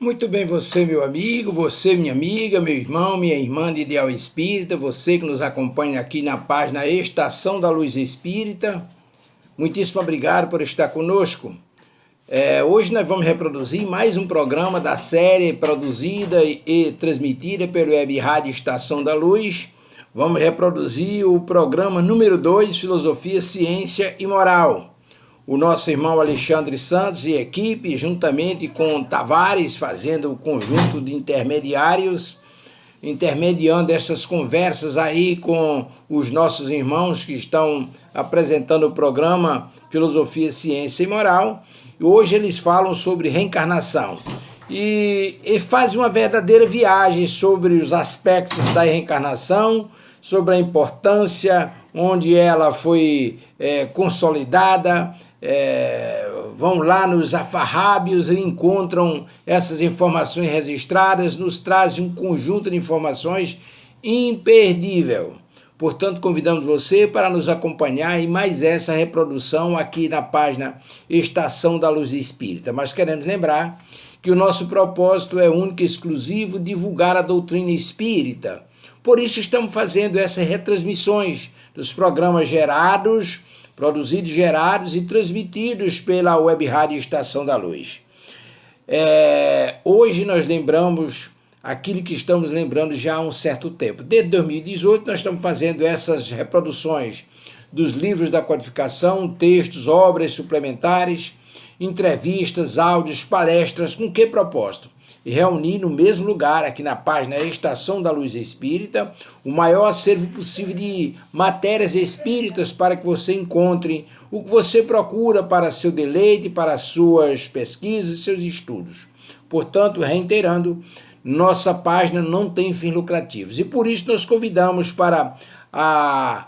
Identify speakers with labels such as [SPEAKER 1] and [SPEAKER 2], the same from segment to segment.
[SPEAKER 1] Muito bem, você, meu amigo, você, minha amiga, meu irmão, minha irmã de Ideal Espírita, você que nos acompanha aqui na página Estação da Luz Espírita, muitíssimo obrigado por estar conosco. Hoje nós vamos reproduzir mais um programa da série produzida e transmitida pelo Web Rádio Estação da Luz. Vamos reproduzir o programa número 2, Filosofia, Ciência e Moral. O nosso irmão Alexandre Santos e equipe, juntamente com Tavares, fazendo o conjunto de intermediários, intermediando essas conversas aí com os nossos irmãos que estão apresentando o programa Filosofia, Ciência e Moral. E hoje eles falam sobre reencarnação. E fazem uma verdadeira viagem sobre os aspectos da reencarnação, sobre a importância, onde ela foi consolidada. Vão lá nos afarrábios e encontram essas informações registradas, nos trazem um conjunto de informações imperdível. Portanto, convidamos você para nos acompanhar em mais essa reprodução aqui na página Estação da Luz Espírita. Mas queremos lembrar que o nosso propósito é único e exclusivo, divulgar a doutrina espírita. Por isso estamos fazendo essas retransmissões dos programas produzidos, gerados e transmitidos pela Web Rádio Estação da Luz. Hoje nós lembramos aquilo que estamos lembrando já há um certo tempo. Desde 2018 nós estamos fazendo essas reproduções dos livros da codificação, textos, obras suplementares, entrevistas, áudios, palestras. Com que propósito? E reunir no mesmo lugar, aqui na página Estação da Luz Espírita, o maior acervo possível de matérias espíritas para que você encontre o que você procura para seu deleite, para suas pesquisas e seus estudos. Portanto, reiterando, nossa página não tem fins lucrativos e por isso nós convidamos para a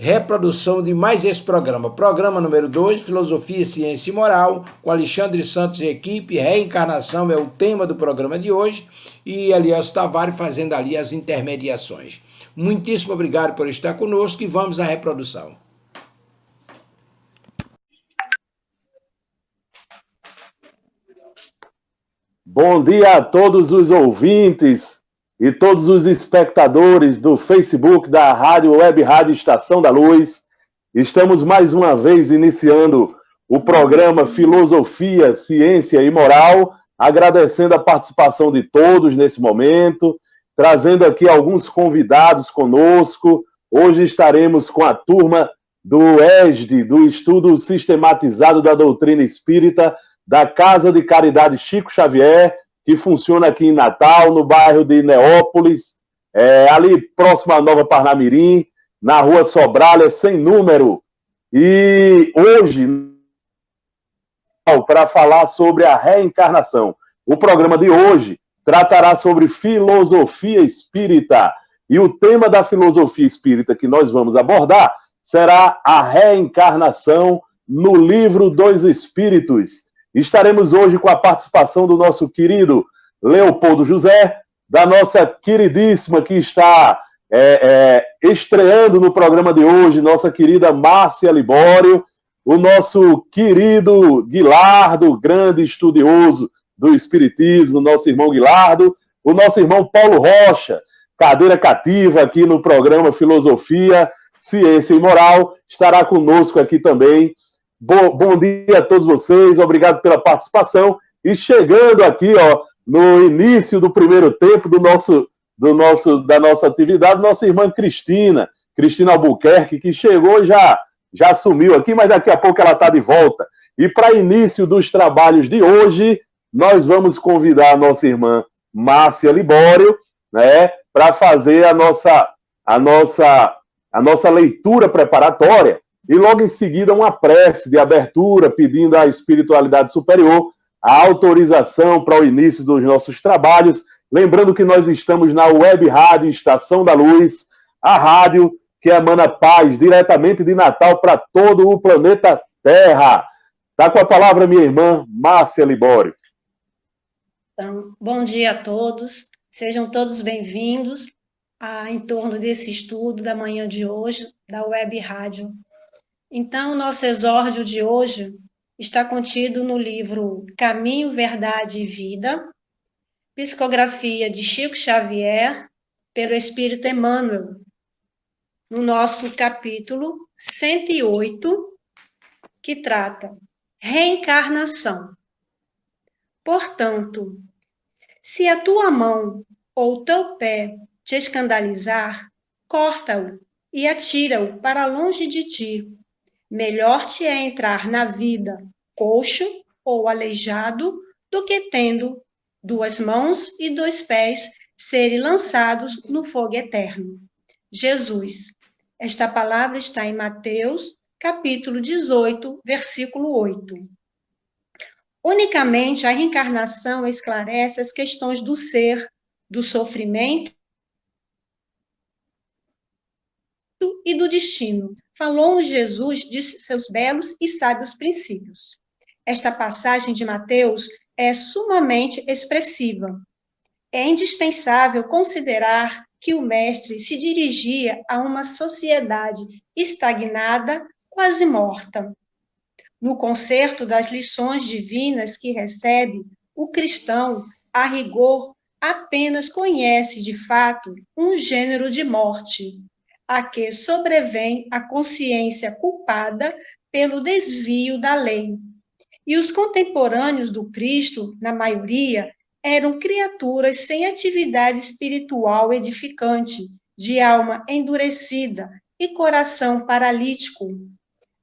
[SPEAKER 1] reprodução de mais esse programa número 2, Filosofia, Ciência e Moral, com Alexandre Santos e equipe. Reencarnação é o tema do programa de hoje e Elias Tavares fazendo ali as intermediações. Muitíssimo obrigado por estar conosco e vamos à reprodução.
[SPEAKER 2] Bom dia a todos os ouvintes e todos os espectadores do Facebook da Rádio Web Rádio Estação da Luz. Estamos mais uma vez iniciando o programa Filosofia, Ciência e Moral, agradecendo a participação de todos nesse momento, trazendo aqui alguns convidados conosco. Hoje estaremos com a turma do ESD, do Estudo Sistematizado da Doutrina Espírita, da Casa de Caridade Chico Xavier, que funciona aqui em Natal, no bairro de Neópolis, ali próximo à Nova Parnamirim, na rua Sobralha, sem número. E hoje, para falar sobre a reencarnação. O programa de hoje tratará sobre filosofia espírita. E o tema da filosofia espírita que nós vamos abordar será a reencarnação no Livro dos Espíritos. Estaremos hoje com a participação do nosso querido Leopoldo José, da nossa queridíssima que está estreando no programa de hoje, nossa querida Márcia Libório, o nosso querido Guilardo, grande estudioso do Espiritismo, nosso irmão Guilardo, o nosso irmão Paulo Rocha, cadeira cativa aqui no programa Filosofia, Ciência e Moral, estará conosco aqui também. Bom dia a todos vocês, obrigado pela participação. E chegando aqui, no início do primeiro tempo da nossa atividade, nossa irmã Cristina Albuquerque, que chegou e já sumiu aqui, mas daqui a pouco ela está de volta. E para início dos trabalhos de hoje, nós vamos convidar a nossa irmã Márcia Libório, né, para fazer a nossa leitura preparatória. E logo em seguida uma prece de abertura pedindo à espiritualidade superior a autorização para o início dos nossos trabalhos. Lembrando que nós estamos na Web Rádio Estação da Luz, a rádio que emana paz diretamente de Natal para todo o planeta Terra. Está com a palavra minha irmã Márcia Libório.
[SPEAKER 3] Então, bom dia a todos, sejam todos bem-vindos em torno desse estudo da manhã de hoje, da Web Rádio. Então, nosso exórdio de hoje está contido no livro Caminho, Verdade e Vida, psicografia de Chico Xavier, pelo Espírito Emmanuel, no nosso capítulo 108, que trata reencarnação. Portanto, se a tua mão ou teu pé te escandalizar, corta-o e atira-o para longe de ti. Melhor te é entrar na vida coxo ou aleijado do que tendo 2 mãos e 2 pés serem lançados no fogo eterno. Jesus. Esta palavra está em Mateus, capítulo 18, versículo 8. Unicamente a reencarnação esclarece as questões do ser, do sofrimento e do destino. Falou Jesus de seus belos e sábios princípios. Esta passagem de Mateus é sumamente expressiva. É indispensável considerar que o mestre se dirigia a uma sociedade estagnada, quase morta. No concerto das lições divinas que recebe, o cristão, a rigor, apenas conhece de fato um gênero de morte, a que sobrevém a consciência culpada pelo desvio da lei. E os contemporâneos do Cristo, na maioria, eram criaturas sem atividade espiritual edificante, de alma endurecida e coração paralítico.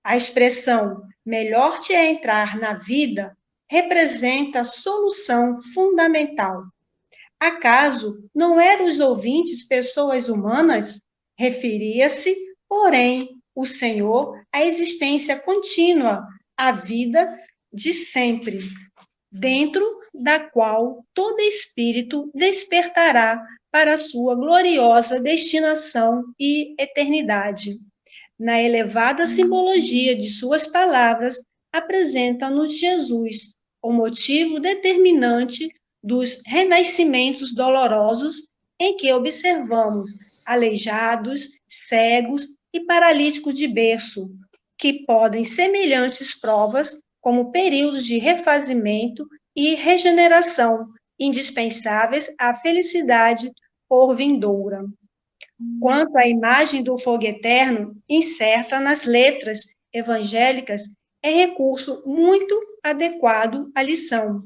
[SPEAKER 3] A expressão melhor te é entrar na vida representa a solução fundamental. Acaso não eram os ouvintes pessoas humanas? Referia-se, porém, o Senhor à existência contínua, à vida de sempre, dentro da qual todo espírito despertará para a sua gloriosa destinação e eternidade. Na elevada simbologia de suas palavras, apresenta-nos Jesus, o motivo determinante dos renascimentos dolorosos em que observamos aleijados, cegos e paralíticos de berço, que podem semelhantes provas como períodos de refazimento e regeneração, indispensáveis à felicidade por vindoura. Quanto à imagem do fogo eterno, incerta nas letras evangélicas, é recurso muito adequado à lição,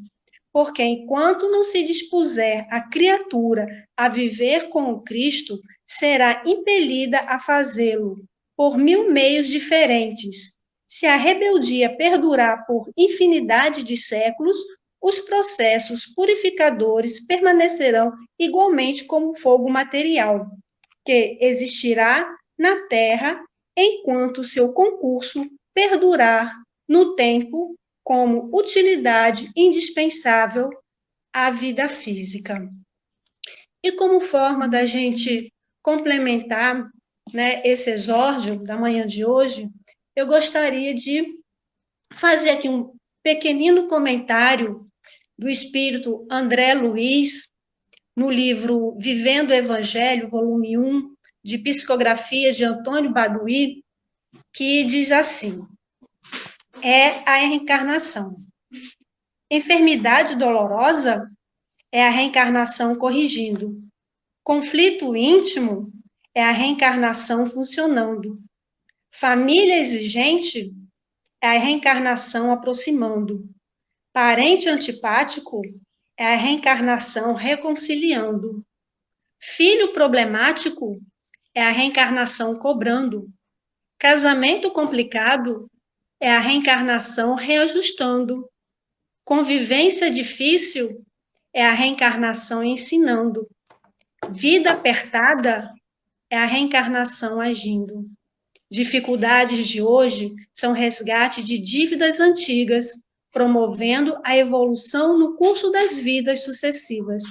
[SPEAKER 3] porque enquanto não se dispuser a criatura a viver com o Cristo, será impelida a fazê-lo por 1000 meios diferentes. Se a rebeldia perdurar por infinidade de séculos, os processos purificadores permanecerão igualmente como fogo material, que existirá na Terra enquanto seu concurso perdurar no tempo como utilidade indispensável à vida física. E como forma da gente complementar, né, esse exórdio da manhã de hoje, eu gostaria de fazer aqui um pequenino comentário do espírito André Luiz, no livro Vivendo o Evangelho, volume 1, de psicografia de Antônio Baduí, que diz assim: é a reencarnação. Enfermidade dolorosa é a reencarnação corrigindo. Conflito íntimo é a reencarnação funcionando. Família exigente é a reencarnação aproximando. Parente antipático é a reencarnação reconciliando. Filho problemático é a reencarnação cobrando. Casamento complicado é a reencarnação reajustando. Convivência difícil é a reencarnação ensinando. Vida apertada é a reencarnação agindo. Dificuldades de hoje são resgate de dívidas antigas, promovendo a evolução no curso das vidas sucessivas.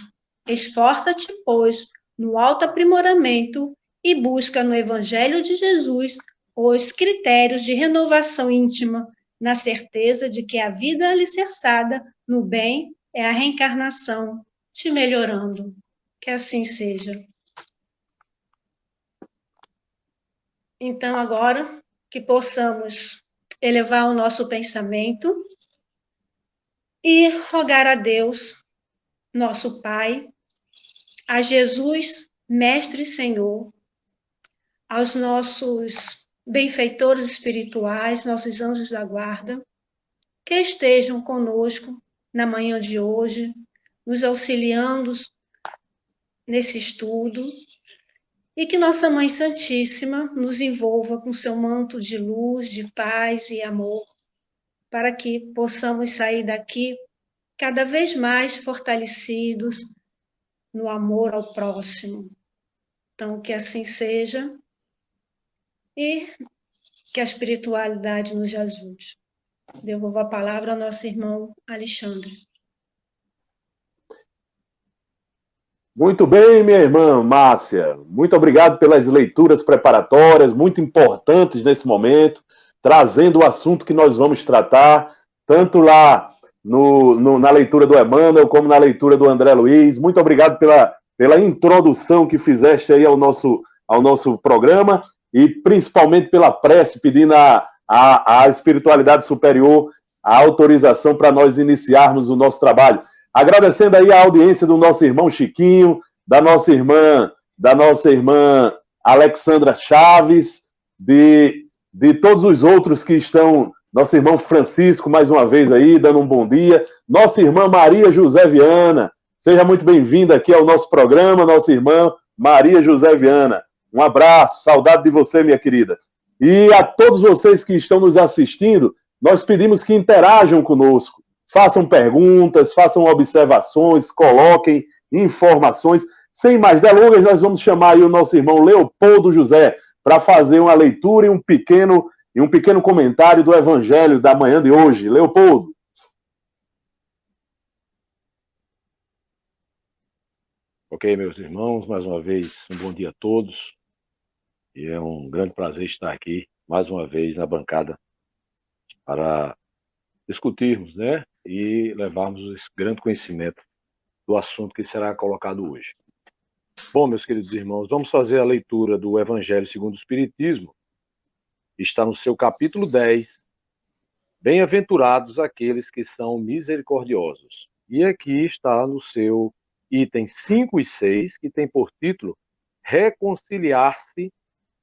[SPEAKER 3] Esforça-te, pois, no autoaprimoramento e busca no Evangelho de Jesus os critérios de renovação íntima, na certeza de que a vida alicerçada no bem é a reencarnação te melhorando. Que assim seja. Então, agora, que possamos elevar o nosso pensamento e rogar a Deus nosso Pai, a Jesus, Mestre e Senhor, aos nossos benfeitores espirituais, nossos anjos da guarda, que estejam conosco na manhã de hoje, nos auxiliando nesse estudo, e que nossa Mãe Santíssima nos envolva com seu manto de luz, de paz e amor, para que possamos sair daqui cada vez mais fortalecidos no amor ao próximo. Então, que assim seja e que a espiritualidade nos ajude. Devolvo a palavra ao nosso irmão Alexandre.
[SPEAKER 2] Muito bem, minha irmã Márcia. Muito obrigado pelas leituras preparatórias, muito importantes nesse momento, trazendo o assunto que nós vamos tratar, tanto lá na leitura do Emmanuel, como na leitura do André Luiz. Muito obrigado pela introdução que fizeste aí ao nosso programa e principalmente pela prece, pedindo à espiritualidade superior a autorização para nós iniciarmos o nosso trabalho. Agradecendo aí a audiência do nosso irmão Chiquinho, da nossa irmã Alexandra Chaves, de todos os outros que estão, nosso irmão Francisco, mais uma vez aí, dando um bom dia, nossa irmã Maria José Viana, seja muito bem-vinda aqui ao nosso programa, nossa irmã Maria José Viana. Um abraço, saudade de você, minha querida. E a todos vocês que estão nos assistindo, nós pedimos que interajam conosco. Façam perguntas, façam observações, coloquem informações. Sem mais delongas, nós vamos chamar aí o nosso irmão Leopoldo José para fazer uma leitura e um pequeno comentário do Evangelho da manhã de hoje. Leopoldo.
[SPEAKER 4] Ok, meus irmãos, mais uma vez, um bom dia a todos. E é um grande prazer estar aqui, mais uma vez, na bancada para discutirmos, né? E levarmos esse grande conhecimento do assunto que será colocado hoje. Bom, meus queridos irmãos, vamos fazer a leitura do Evangelho segundo o Espiritismo. Está no seu capítulo 10. Bem-aventurados aqueles que são misericordiosos. E aqui está no seu item 5 e 6, que tem por título Reconciliar-se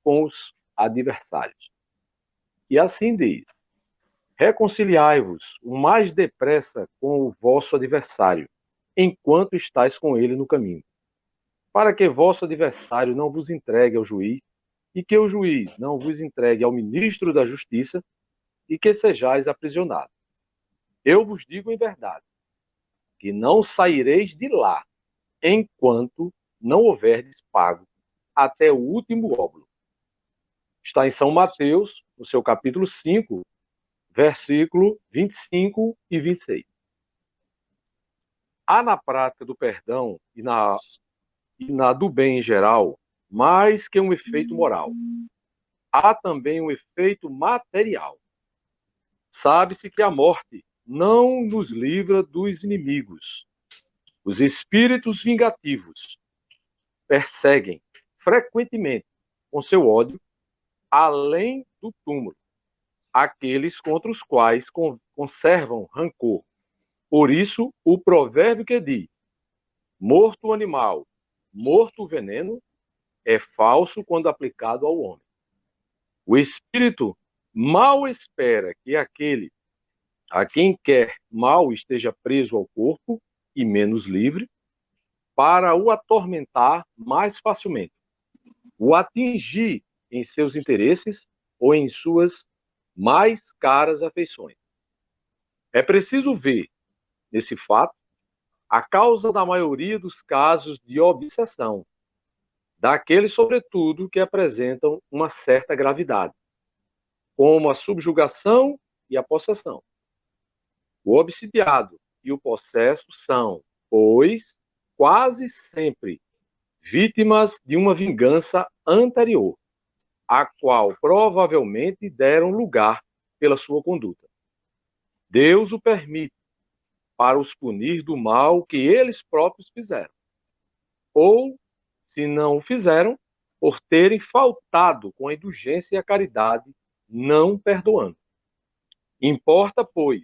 [SPEAKER 4] com os adversários. E assim diz: reconciliai-vos o mais depressa com o vosso adversário, enquanto estáis com ele no caminho, para que vosso adversário não vos entregue ao juiz, e que o juiz não vos entregue ao ministro da justiça, e que sejais aprisionados. Eu vos digo em verdade, que não saireis de lá, enquanto não houverdes pago até o último óbolo. Está em São Mateus, no seu capítulo 5, versículo 25 e 26. Há na prática do perdão e na do bem em geral, mais que um efeito moral. Há também um efeito material. Sabe-se que a morte não nos livra dos inimigos. Os espíritos vingativos perseguem frequentemente, com seu ódio, além do túmulo, aqueles contra os quais conservam rancor. Por isso, o provérbio que diz: morto o animal, morto o veneno, é falso quando aplicado ao homem. O espírito mal espera que aquele a quem quer mal esteja preso ao corpo e menos livre, para o atormentar mais facilmente, o atingir em seus interesses ou em suas mais caras afeições. É preciso ver, nesse fato, a causa da maioria dos casos de obsessão, daqueles, sobretudo, que apresentam uma certa gravidade, como a subjugação e a possessão. O obsidiado e o possesso são, pois, quase sempre vítimas de uma vingança anterior, a qual provavelmente deram lugar pela sua conduta. Deus o permite para os punir do mal que eles próprios fizeram. Ou, se não o fizeram, por terem faltado com a indulgência e a caridade, não perdoando. Importa, pois,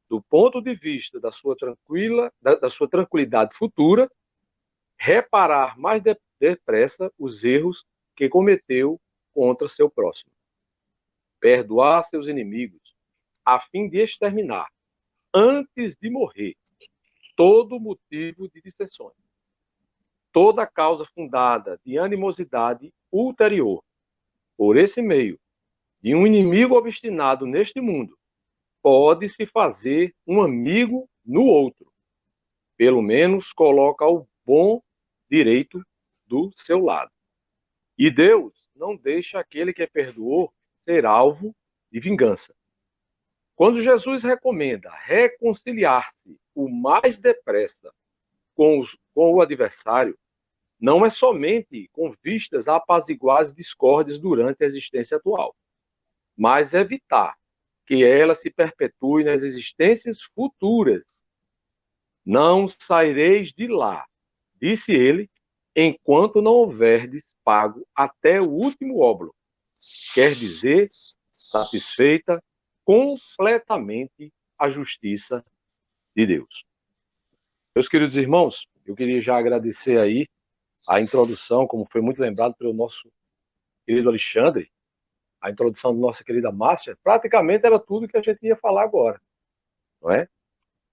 [SPEAKER 4] do ponto de vista da sua tranquilidade futura, reparar mais depressa os erros que cometeu contra seu próximo. Perdoar seus inimigos, a fim de exterminar, antes de morrer, todo motivo de dissensões, toda causa fundada de animosidade ulterior. Por esse meio, de um inimigo obstinado neste mundo, pode-se fazer um amigo no outro. Pelo menos coloca o bom direito do seu lado. E Deus não deixa aquele que perdoou ser alvo de vingança. Quando Jesus recomenda reconciliar-se o mais depressa com o adversário, não é somente com vistas a apaziguar as discórdias durante a existência atual, mas evitar que ela se perpetue nas existências futuras. Não saireis de lá, disse ele, enquanto não houverdes pago até o último óbolo. Quer dizer, satisfeita completamente a justiça de Deus. Meus queridos irmãos, eu queria já agradecer aí a introdução, como foi muito lembrado pelo nosso querido Alexandre, a introdução da nossa querida Márcia, praticamente era tudo que a gente ia falar agora, não é?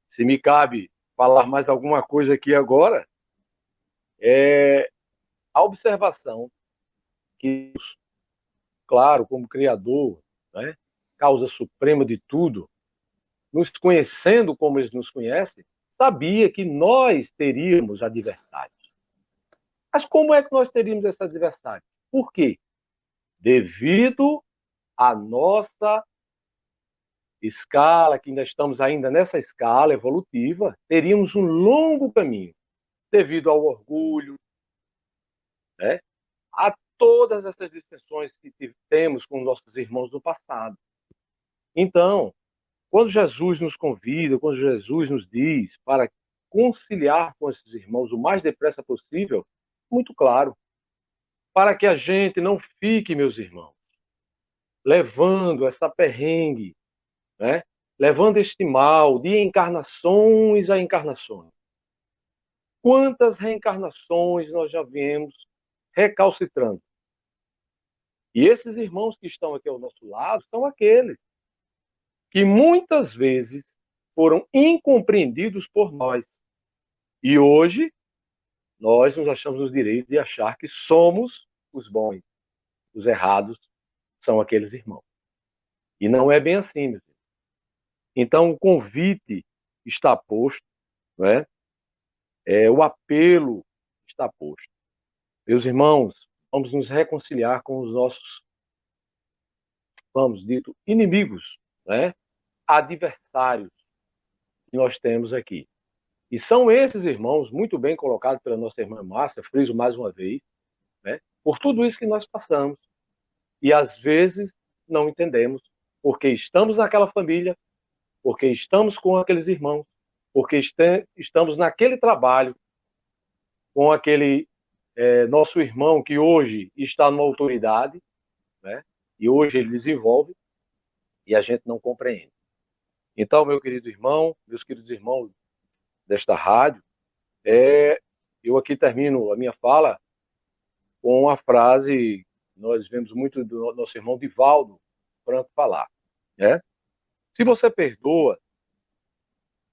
[SPEAKER 4] Se me cabe falar mais alguma coisa aqui agora, é a observação que Deus, claro, como Criador, né, causa suprema de tudo, nos conhecendo como Ele nos conhece, sabia que nós teríamos adversários. Mas como é que nós teríamos esses adversários? Por quê? Devido à nossa escala, que ainda estamos ainda nessa escala evolutiva, teríamos um longo caminho, devido ao orgulho, né? A todas essas dissensões que temos com nossos irmãos do passado. Então, quando Jesus nos convida, quando Jesus nos diz para conciliar com esses irmãos o mais depressa possível, muito claro, para que a gente não fique, meus irmãos, levando essa perrengue, né? Levando este mal de encarnações a encarnações. Quantas reencarnações nós já viemos recalcitrando? E esses irmãos que estão aqui ao nosso lado são aqueles que muitas vezes foram incompreendidos por nós. E hoje nós nos achamos no direito de achar que somos os bons. Os errados são aqueles irmãos. E não é bem assim, meus irmãos. Então o convite está posto, né? O apelo está posto. Meus irmãos, vamos nos reconciliar com os nossos, vamos dito, inimigos, né? Adversários que nós temos aqui. E são esses irmãos, muito bem colocados pela nossa irmã Márcia, friso mais uma vez, né? Por tudo isso que nós passamos. E às vezes não entendemos porque estamos naquela família, porque estamos com aqueles irmãos, porque estamos naquele trabalho com aquele nosso irmão que hoje está numa autoridade, né? E hoje ele desenvolve e a gente não compreende. Então, meu querido irmão, meus queridos irmãos desta rádio, eu aqui termino a minha fala com uma frase que nós vemos muito do nosso irmão Divaldo Franco falar, né? Se você perdoa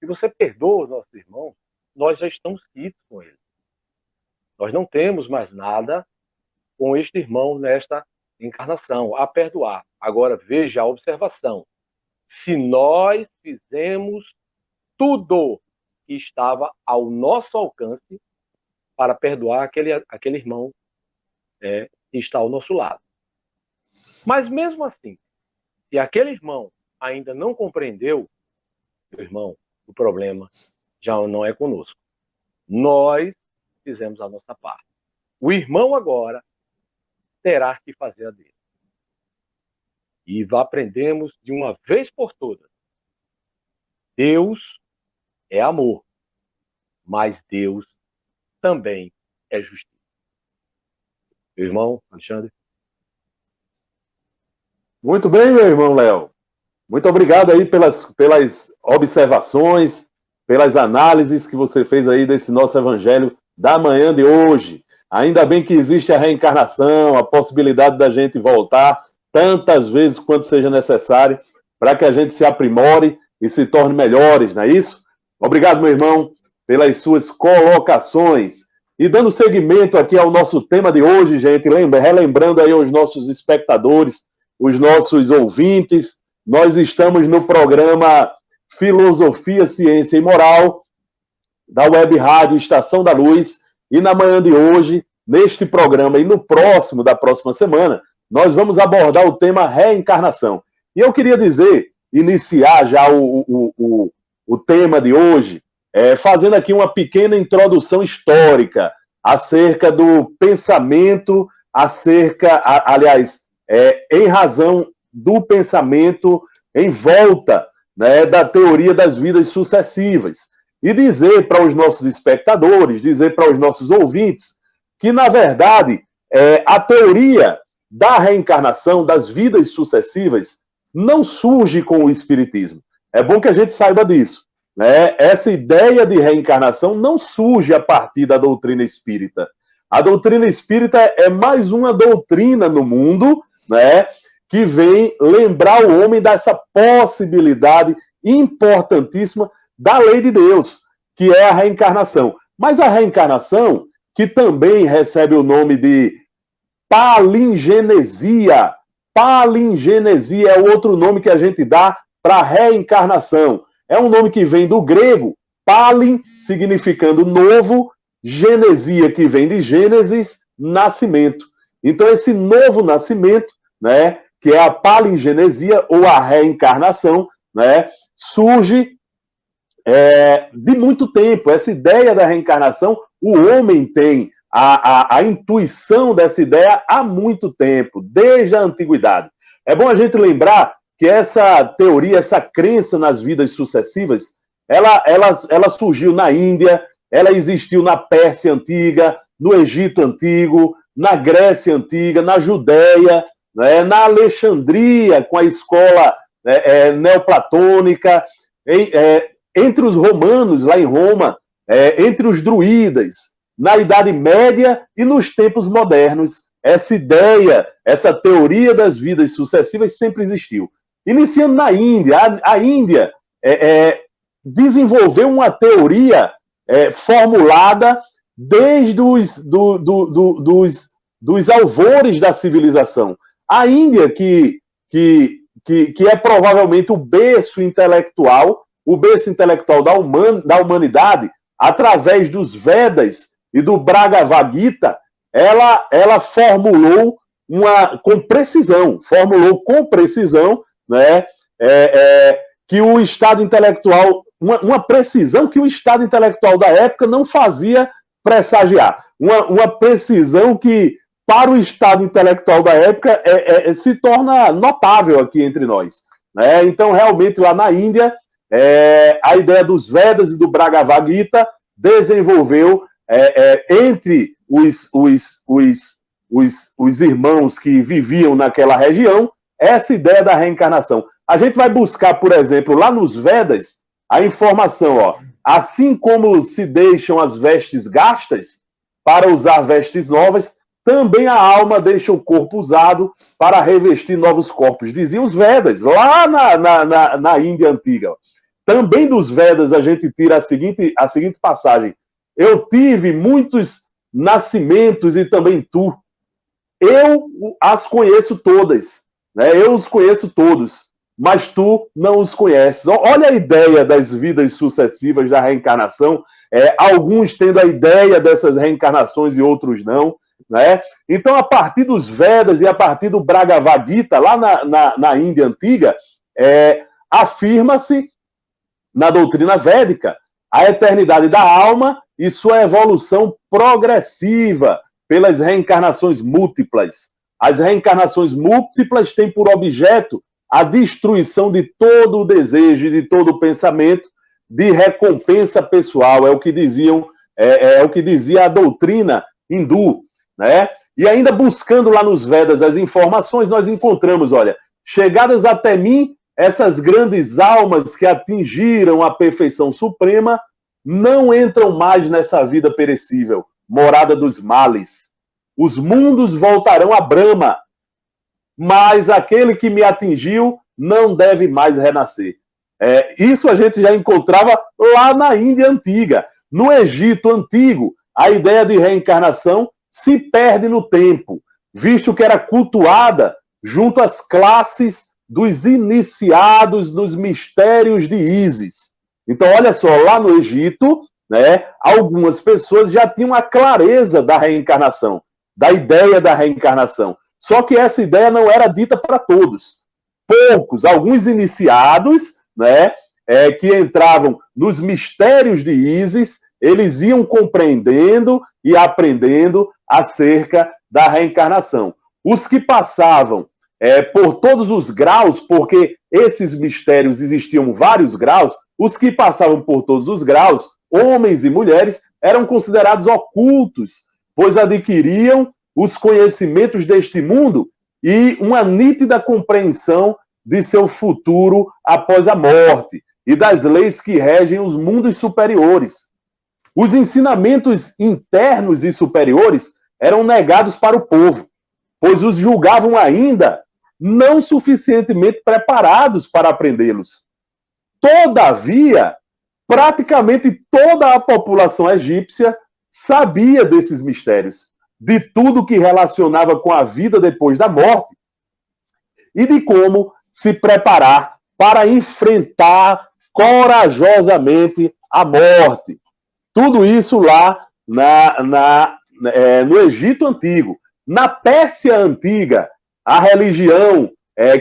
[SPEAKER 4] os nossos irmãos, nós já estamos quites com eles. Nós não temos mais nada com este irmão nesta encarnação a perdoar. Agora, veja a observação. Se nós fizemos tudo que estava ao nosso alcance para perdoar aquele irmão que está ao nosso lado. Mas mesmo assim, se aquele irmão ainda não compreendeu, meu irmão, o problema já não é conosco. Nós fizemos a nossa parte. O irmão agora terá que fazer a dele. E aprendemos de uma vez por todas. Deus é amor, mas Deus também é justiça. Meu irmão, Alexandre?
[SPEAKER 2] Muito bem, meu irmão Léo. Muito obrigado aí pelas observações, pelas análises que você fez aí desse nosso evangelho da manhã de hoje. Ainda bem que existe a reencarnação, a possibilidade da gente voltar tantas vezes quanto seja necessário para que a gente se aprimore e se torne melhores, não é isso? Obrigado, meu irmão, pelas suas colocações. E dando seguimento aqui ao nosso tema de hoje, gente, relembrando aí aos nossos espectadores, os nossos ouvintes, nós estamos no programa Filosofia, Ciência e Moral, da Web Rádio Estação da Luz, e na manhã de hoje, neste programa e no próximo, da próxima semana, nós vamos abordar o tema reencarnação. E eu queria iniciar já o tema de hoje, fazendo aqui uma pequena introdução histórica acerca do pensamento, em razão do pensamento em volta, né, da teoria das vidas sucessivas. E dizer para os nossos espectadores, dizer para os nossos ouvintes, que, na verdade, a teoria da reencarnação, das vidas sucessivas, não surge com o Espiritismo. É bom que a gente saiba disso. Né? Essa ideia de reencarnação não surge a partir da doutrina espírita. A doutrina espírita é mais uma doutrina no mundo, né, que vem lembrar o homem dessa possibilidade importantíssima da lei de Deus, que é a reencarnação. Mas a reencarnação, que também recebe o nome de palingenesia. Palingenesia é o outro nome que a gente dá para a reencarnação. É um nome que vem do grego, palin, significando novo, genesia, que vem de Gênesis, nascimento. Então, esse novo nascimento, né, que é a palingenesia, ou a reencarnação, né, surge de muito tempo. Essa ideia da reencarnação, o homem tem a intuição dessa ideia há muito tempo, desde a antiguidade. É bom a gente lembrar que essa teoria, essa crença nas vidas sucessivas, ela surgiu na Índia, ela existiu na Pérsia Antiga, no Egito Antigo, na Grécia Antiga, na Judéia, né, na Alexandria, com a escola neoplatônica, entre os romanos, lá em Roma, entre os druidas, na Idade Média e nos tempos modernos. Essa ideia, essa teoria das vidas sucessivas sempre existiu. Iniciando na Índia, a Índia desenvolveu uma teoria formulada desde dos alvores da civilização. A Índia, que é provavelmente o berço intelectual da humanidade, através dos Vedas e do Bhagavad Gita, ela formulou com precisão, né, que o estado intelectual, uma precisão que o estado intelectual da época não fazia pressagiar, uma precisão que, para o estado intelectual da época, se torna notável aqui entre nós. Né? Então, realmente, lá na Índia, a ideia dos Vedas e do Bhagavad Gita desenvolveu entre os irmãos que viviam naquela região essa ideia da reencarnação. A gente vai buscar, por exemplo, lá nos Vedas, a informação, ó, assim como se deixam as vestes gastas para usar vestes novas, também a alma deixa o corpo usado para revestir novos corpos. Diziam os Vedas, lá na Índia Antiga. Também dos Vedas a gente tira a seguinte passagem. Eu tive muitos nascimentos e também tu. Eu as conheço todas. Né? Eu os conheço todos. Mas tu não os conheces. Olha a ideia das vidas sucessivas da reencarnação. Alguns tendo a ideia dessas reencarnações e outros não. Né? Então, a partir dos Vedas e a partir do Bhagavad Gita, lá na Índia Antiga, afirma-se na doutrina védica a eternidade da alma e sua evolução progressiva pelas reencarnações múltiplas. As reencarnações múltiplas têm por objeto a destruição de todo o desejo e de todo o pensamento de recompensa pessoal. É o que dizia a doutrina hindu. Né? E ainda buscando lá nos Vedas as informações, nós encontramos, olha, chegadas até mim essas grandes almas que atingiram a perfeição suprema não entram mais nessa vida perecível, morada dos males. Os mundos voltarão a Brahma, mas aquele que me atingiu não deve mais renascer. Isso a gente já encontrava lá na Índia antiga. No Egito antigo, a ideia de reencarnação se perde no tempo, visto que era cultuada junto às classes dos iniciados nos mistérios de Ísis. Então, olha só, lá no Egito, né, algumas pessoas já tinham a clareza da reencarnação, da ideia da reencarnação. Só que essa ideia não era dita para todos. Poucos, alguns iniciados, né, que entravam nos mistérios de Ísis, eles iam compreendendo e aprendendo acerca da reencarnação. Os que passavam por todos os graus, porque esses mistérios existiam vários graus, os que passavam por todos os graus, homens e mulheres, eram considerados ocultos, pois adquiriam os conhecimentos deste mundo e uma nítida compreensão de seu futuro após a morte e das leis que regem os mundos superiores. Os ensinamentos internos e superiores eram negados para o povo, pois os julgavam ainda não suficientemente preparados para aprendê-los. Todavia, praticamente toda a população egípcia sabia desses mistérios, de tudo que relacionava com a vida depois da morte e de como se preparar para enfrentar corajosamente a morte. Tudo isso lá no Egito Antigo. Na Pérsia Antiga, a religião,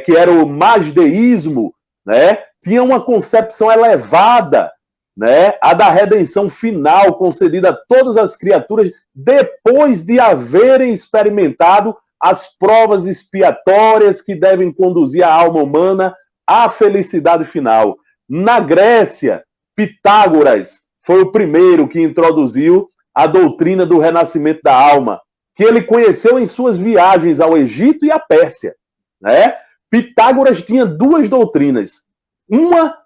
[SPEAKER 2] que era o mazdeísmo, né, tinha uma concepção elevada, né, a da redenção final concedida a todas as criaturas depois de haverem experimentado as provas expiatórias que devem conduzir a alma humana à felicidade final. Na Grécia, Pitágoras foi o primeiro que introduziu a doutrina do renascimento da alma, que ele conheceu em suas viagens ao Egito e à Pérsia, né? Pitágoras tinha duas doutrinas. Uma,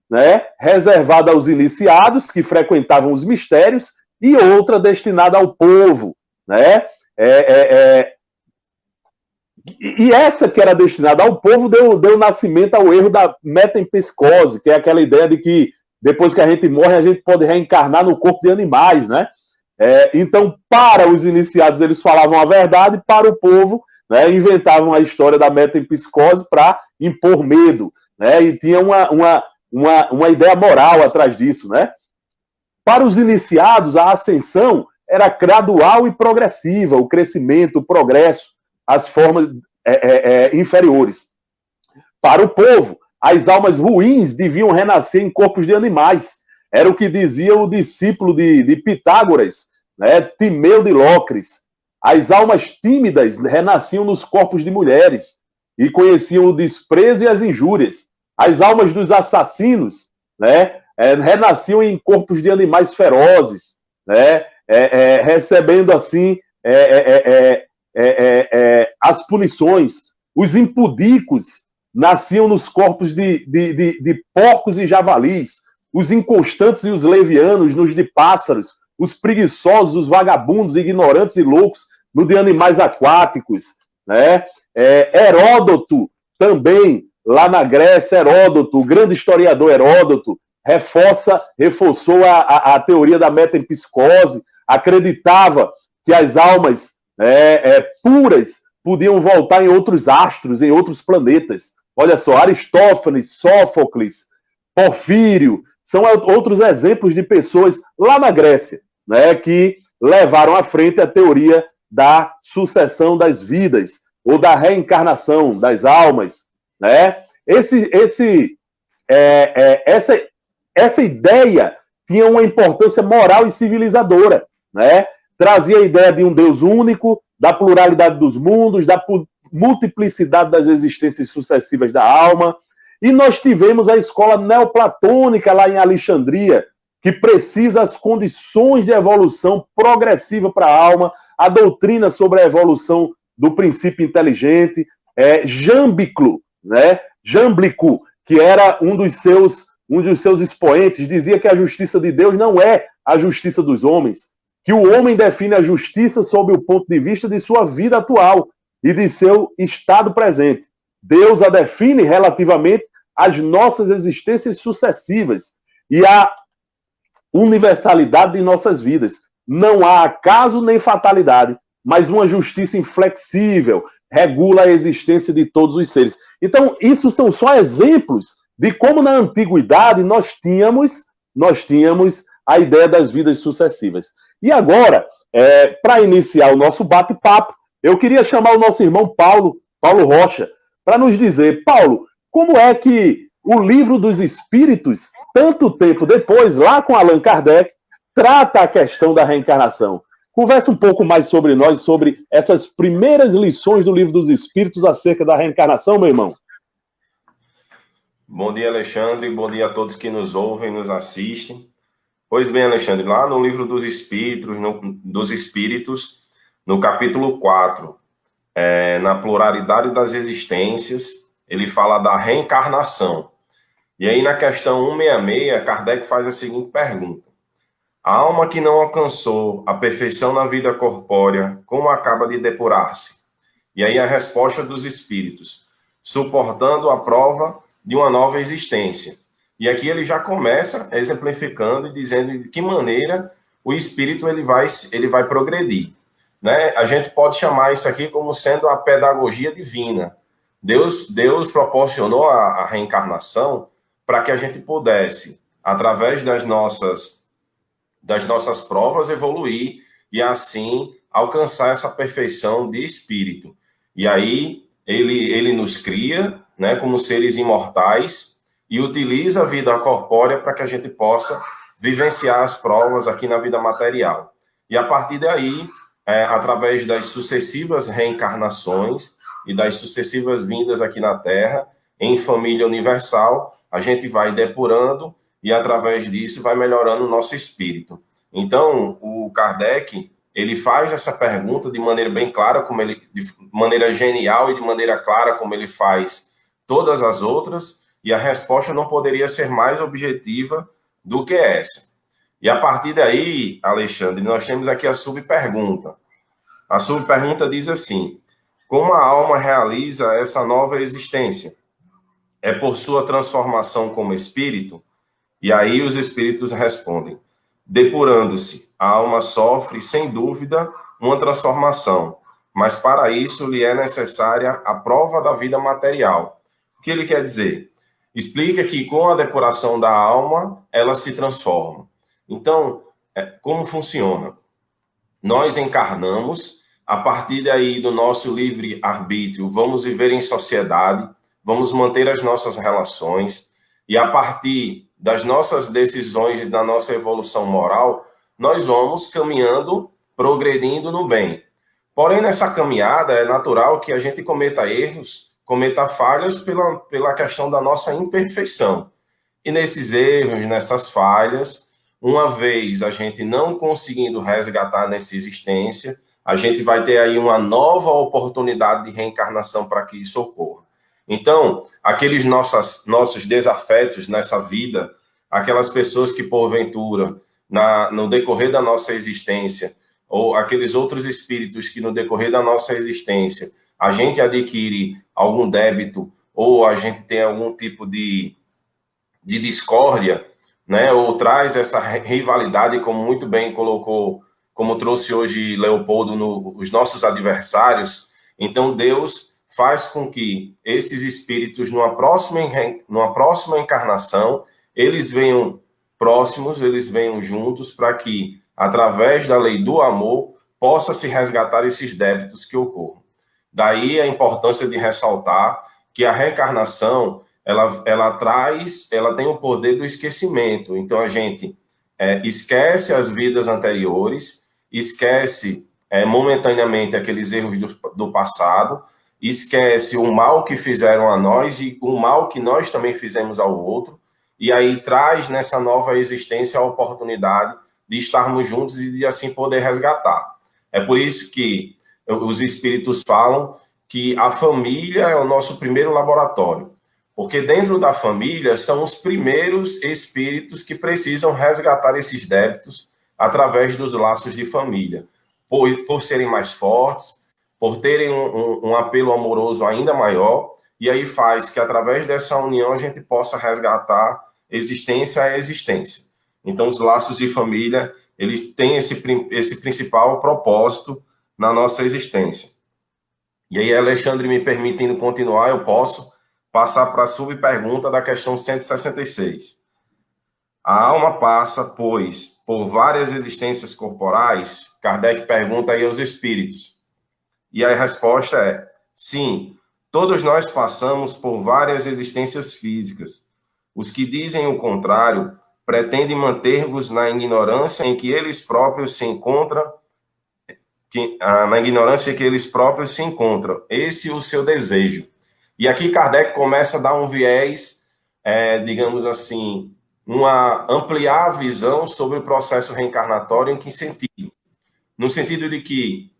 [SPEAKER 2] né, reservada aos iniciados que frequentavam os mistérios e outra destinada ao povo, né? E essa que era destinada ao povo deu nascimento ao erro da metempsicose, que é aquela ideia de que depois que a gente morre, a gente pode reencarnar no corpo de animais, né? Então, para os iniciados, eles falavam a verdade, para o povo, né, inventavam a história da metempsicose para impor medo, né? E tinha uma ideia moral atrás disso, né? Para os iniciados, a ascensão era gradual e progressiva, o crescimento, o progresso, as formas inferiores. Para o povo, as almas ruins deviam renascer em corpos de animais. Era o que dizia o discípulo de Pitágoras, né, Timeu de Locris. As almas tímidas renasciam nos corpos de mulheres e conheciam o desprezo e as injúrias. As almas dos assassinos, né, renasciam em corpos de animais ferozes, né, recebendo assim as punições. Os impudicos nasciam nos corpos de porcos e javalis. Os inconstantes e os levianos nos de pássaros. Os preguiçosos, os vagabundos, ignorantes e loucos no de animais aquáticos, né? Heródoto também, lá na Grécia, Heródoto, o grande historiador Heródoto, reforçou a teoria da metempsicose, acreditava que as almas puras podiam voltar em outros astros, em outros planetas. Olha só, Aristófanes, Sófocles, Porfírio, são outros exemplos de pessoas lá na Grécia, né, que levaram à frente a teoria da sucessão das vidas, ou da reencarnação das almas, né? Essa ideia tinha uma importância moral e civilizadora, né? Trazia a ideia de um Deus único, da pluralidade dos mundos, da multiplicidade das existências sucessivas da alma. E nós tivemos a escola neoplatônica lá em Alexandria, que precisa as condições de evolução progressiva para a alma, a doutrina sobre a evolução do princípio inteligente, Jambiclo, né? Jamblico, que era um dos seus expoentes, dizia que a justiça de Deus não é a justiça dos homens, que o homem define a justiça sob o ponto de vista de sua vida atual e de seu estado presente. Deus a define relativamente às nossas existências sucessivas e à universalidade de nossas vidas. Não há acaso nem fatalidade, mas uma justiça inflexível regula a existência de todos os seres. Então, isso são só exemplos de como na antiguidade nós tínhamos a ideia das vidas sucessivas. E agora, para iniciar o nosso bate-papo, eu queria chamar o nosso irmão Paulo Rocha, para nos dizer, Paulo, como é que o Livro dos Espíritos, tanto tempo depois, lá com Allan Kardec, trata a questão da reencarnação? Conversa um pouco mais sobre nós, sobre essas primeiras lições do Livro dos Espíritos acerca da reencarnação, meu irmão.
[SPEAKER 5] Bom dia, Alexandre. Bom dia a todos que nos ouvem, nos assistem. Pois bem, Alexandre, lá no Livro dos Espíritos, no capítulo 4, na pluralidade das existências, ele fala da reencarnação. E aí, na questão 166, Kardec faz a seguinte pergunta: a alma que não alcançou a perfeição na vida corpórea, como acaba de depurar-se? E aí a resposta dos espíritos: suportando a prova de uma nova existência. E aqui ele já começa exemplificando e dizendo de que maneira o espírito ele vai progredir, né? A gente pode chamar isso aqui como sendo a pedagogia divina. Deus proporcionou a reencarnação para que a gente pudesse, através das nossas provas, evoluir e assim alcançar essa perfeição de espírito. E aí ele nos cria, né, como seres imortais e utiliza a vida corpórea para que a gente possa vivenciar as provas aqui na vida material. E a partir daí, através das sucessivas reencarnações e das sucessivas vindas aqui na Terra, em família universal, a gente vai depurando e através disso vai melhorando o nosso espírito. Então, o Kardec, ele faz essa pergunta de maneira bem clara, de maneira genial e de maneira clara como ele faz todas as outras, e a resposta não poderia ser mais objetiva do que essa. E a partir daí, Alexandre, nós temos aqui a subpergunta. A subpergunta diz assim: como a alma realiza essa nova existência? É por sua transformação como espírito? E aí os espíritos respondem: depurando-se, a alma sofre, sem dúvida, uma transformação, mas para isso lhe é necessária a prova da vida material. O que ele quer dizer? Explica que com a depuração da alma, ela se transforma. Então, como funciona? Nós encarnamos, a partir daí do nosso livre-arbítrio, vamos viver em sociedade, vamos manter as nossas relações, e a partir das nossas decisões e da nossa evolução moral, nós vamos caminhando, progredindo no bem. Porém, nessa caminhada, é natural que a gente cometa erros, cometa falhas pela questão da nossa imperfeição. E nesses erros, nessas falhas, uma vez a gente não conseguindo resgatar nessa existência, a gente vai ter aí uma nova oportunidade de reencarnação para que isso ocorra. Então, aqueles nossos desafetos nessa vida, aquelas pessoas que, porventura, no decorrer da nossa existência, ou aqueles outros espíritos que, no decorrer da nossa existência, a gente adquire algum débito, ou a gente tem algum tipo de discórdia, né? Ou traz essa rivalidade, como muito bem colocou, como trouxe hoje Leopoldo, os nossos adversários. Então, Deus faz com que esses espíritos, numa próxima encarnação, eles venham próximos, eles venham juntos, para que, através da lei do amor, possa se resgatar esses débitos que ocorram. Daí a importância de ressaltar que a reencarnação, ela tem o poder do esquecimento. Então, a gente esquece as vidas anteriores, esquece momentaneamente aqueles erros do passado, esquece o mal que fizeram a nós e o mal que nós também fizemos ao outro, e aí traz nessa nova existência a oportunidade de estarmos juntos e de assim poder resgatar. É por isso que os espíritos falam que a família é o nosso primeiro laboratório, Porque dentro da família são os primeiros espíritos que precisam resgatar esses débitos através dos laços de família, por serem mais fortes, por terem um apelo amoroso ainda maior, e aí faz que através dessa união a gente possa resgatar existência a existência. Então os laços de família, eles têm esse principal propósito na nossa existência. E aí, Alexandre, me permitindo continuar, eu posso passar para a subpergunta da questão 166. A alma passa, pois, por várias existências corporais? Kardec pergunta aí aos espíritos. E a resposta é: sim, todos nós passamos por várias existências físicas. Os que dizem o contrário pretendem manter-vos na ignorância em que eles próprios se encontram, na ignorância que eles próprios se encontram. Esse é o seu desejo. E aqui Kardec começa a dar um viés, digamos assim, ampliar a visão sobre o processo reencarnatório. Em que sentido? No sentido de que,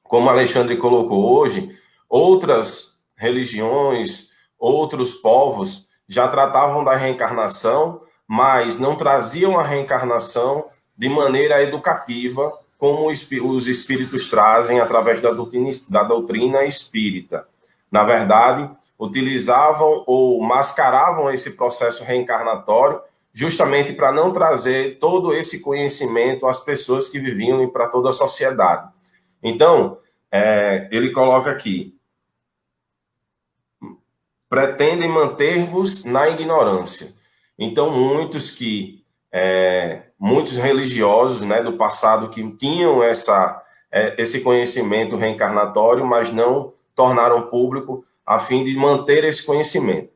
[SPEAKER 5] como Alexandre colocou hoje, outras religiões, outros povos já tratavam da reencarnação, mas não traziam a reencarnação de maneira educativa, como os espíritos trazem através da doutrina espírita. Na verdade, utilizavam ou mascaravam esse processo reencarnatório justamente para não trazer todo esse conhecimento às pessoas que viviam e para toda a sociedade. Então, ele coloca aqui: pretendem manter-vos na ignorância. Então, muitos religiosos, né, do passado que tinham esse conhecimento reencarnatório, mas não tornaram público a fim de manter esse conhecimento.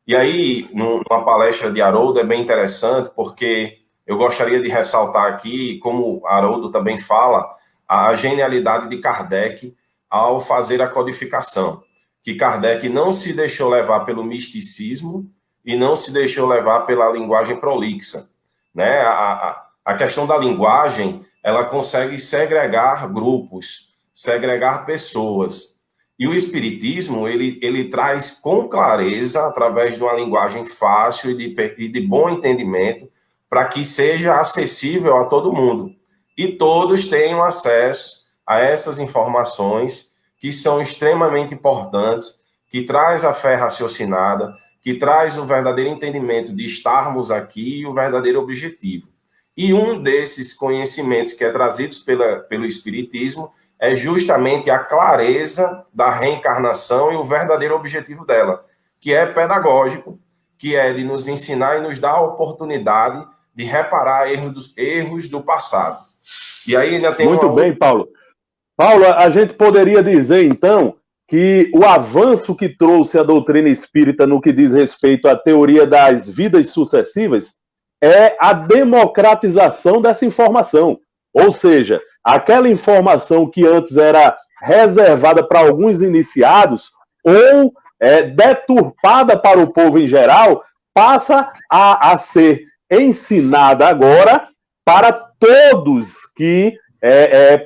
[SPEAKER 5] E aí, numa palestra de Haroldo, é bem interessante, porque eu gostaria de ressaltar aqui, como Haroldo também fala, a genialidade de Kardec ao fazer a codificação. Que Kardec não se deixou levar pelo misticismo e não se deixou levar pela linguagem prolixa, né? A questão da linguagem, ela consegue segregar grupos, segregar pessoas. E o Espiritismo, ele traz com clareza, através de uma linguagem fácil e de bom entendimento, para que seja acessível a todo mundo. E todos tenham acesso a essas informações que são extremamente importantes, que traz a fé raciocinada, que traz o verdadeiro entendimento de estarmos aqui e o verdadeiro objetivo. E um desses conhecimentos que é trazidos pelo Espiritismo é justamente a clareza da reencarnação e o verdadeiro objetivo dela, que é pedagógico, que é de nos ensinar e nos dar a oportunidade de reparar erros do passado. E aí ainda tem
[SPEAKER 2] Muito bem, Paulo. Paulo, a gente poderia dizer, então, que o avanço que trouxe a doutrina espírita no que diz respeito à teoria das vidas sucessivas é a democratização dessa informação. Ou seja, aquela informação que antes era reservada para alguns iniciados ou deturpada para o povo em geral, passa a ser ensinada agora para todos que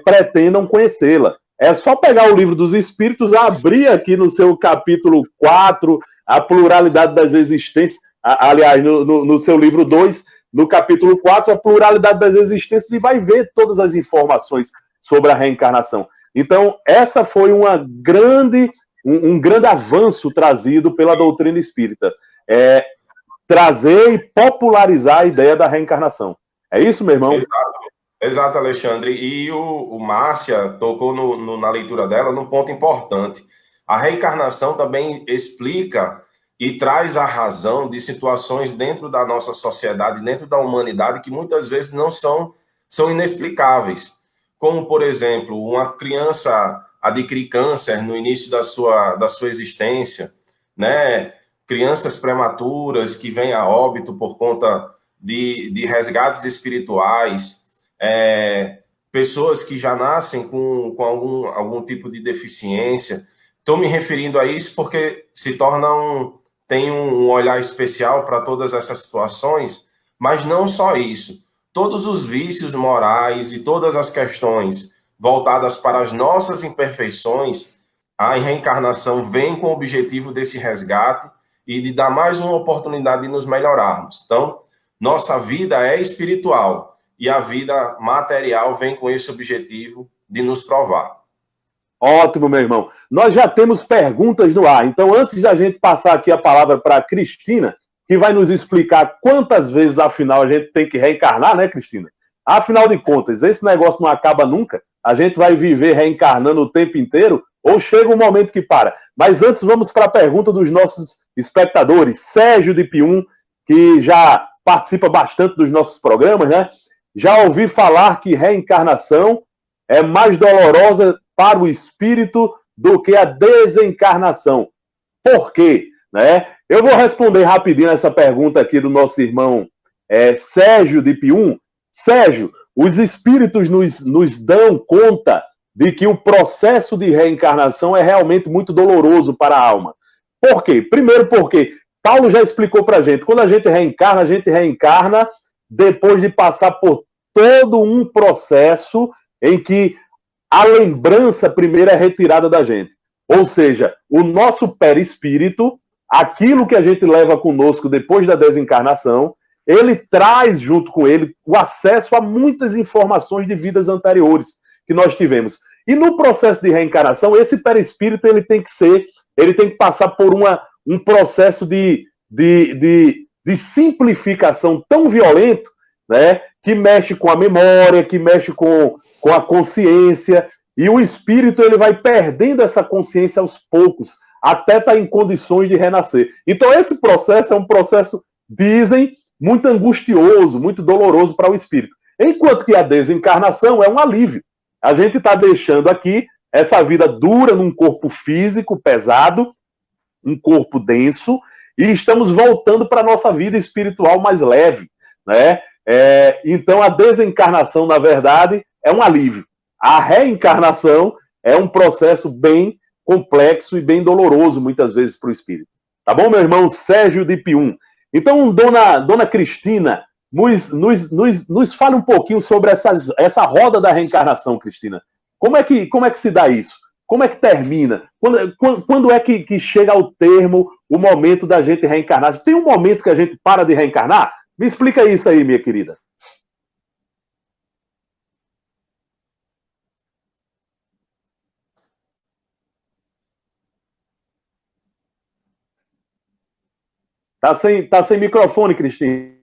[SPEAKER 2] pretendam conhecê-la. É só pegar o Livro dos Espíritos, abrir aqui no seu capítulo 4, a pluralidade das existências, aliás, no seu livro 2, no capítulo 4, a pluralidade das existências, e vai ver todas as informações sobre a reencarnação. Então, essa foi um grande avanço trazido pela doutrina espírita. Trazer e popularizar a ideia da reencarnação. É isso, meu irmão?
[SPEAKER 5] Exato, Alexandre. E o Márcia tocou na leitura dela num ponto importante. A reencarnação também explica e traz a razão de situações dentro da nossa sociedade, dentro da humanidade, que muitas vezes não são inexplicáveis. Como, por exemplo, uma criança adquirir câncer no início da sua existência, né? Crianças prematuras que vêm a óbito por conta de resgates espirituais, pessoas que já nascem com algum tipo de deficiência. Estou me referindo a isso porque tem um olhar especial para todas essas situações, mas não só isso. Todos os vícios morais e todas as questões voltadas para as nossas imperfeições, a reencarnação vem com o objetivo desse resgate e de dar mais uma oportunidade de nos melhorarmos. Então, nossa vida é espiritual e a vida material vem com esse objetivo de nos provar.
[SPEAKER 2] Ótimo, meu irmão. Nós já temos perguntas no ar. Então, antes da gente passar aqui a palavra para a Cristina, que vai nos explicar quantas vezes, afinal, a gente tem que reencarnar, né, Cristina? Afinal de contas, esse negócio não acaba nunca. A gente vai viver reencarnando o tempo inteiro ou chega um momento que para? Mas antes, vamos para a pergunta dos nossos espectadores. Sérgio de Pium, que já participa bastante dos nossos programas, né? Já ouvi falar que reencarnação é mais dolorosa para o espírito do que a desencarnação. Por quê? Né? Eu vou responder rapidinho essa pergunta aqui do nosso irmão Sérgio de Pium. Sérgio, os espíritos nos dão conta de que o processo de reencarnação é realmente muito doloroso para a alma. Por quê? Primeiro porque Paulo já explicou para a gente, quando a gente reencarna depois de passar por todo um processo em que a lembrança primeiro é retirada da gente. Ou seja, o nosso perispírito, aquilo que a gente leva conosco depois da desencarnação, ele traz junto com ele o acesso a muitas informações de vidas anteriores que nós tivemos. E no processo de reencarnação, esse perispírito ele tem que passar por um processo de simplificação tão violento, né, que mexe com a memória, que mexe com a consciência, e o espírito ele vai perdendo essa consciência aos poucos, até estar em condições de renascer. Então esse processo é um processo, dizem, muito angustioso, muito doloroso para o espírito. Enquanto que a desencarnação é um alívio. A gente está deixando aqui essa vida dura num corpo físico pesado, um corpo denso, e estamos voltando para a nossa vida espiritual mais leve, né? Então a desencarnação, na verdade, é um alívio. A reencarnação é um processo bem complexo e bem doloroso, muitas vezes, para o espírito. Tá bom, meu irmão Sérgio de Pium? Então, dona Cristina, nos fale um pouquinho sobre essa roda da reencarnação, Cristina. Como é que se dá isso? Como é que termina? Quando é que chega ao termo o momento da gente reencarnar? Tem um momento que a gente para de reencarnar? Me explica isso aí, minha querida. Tá sem microfone, Cristina.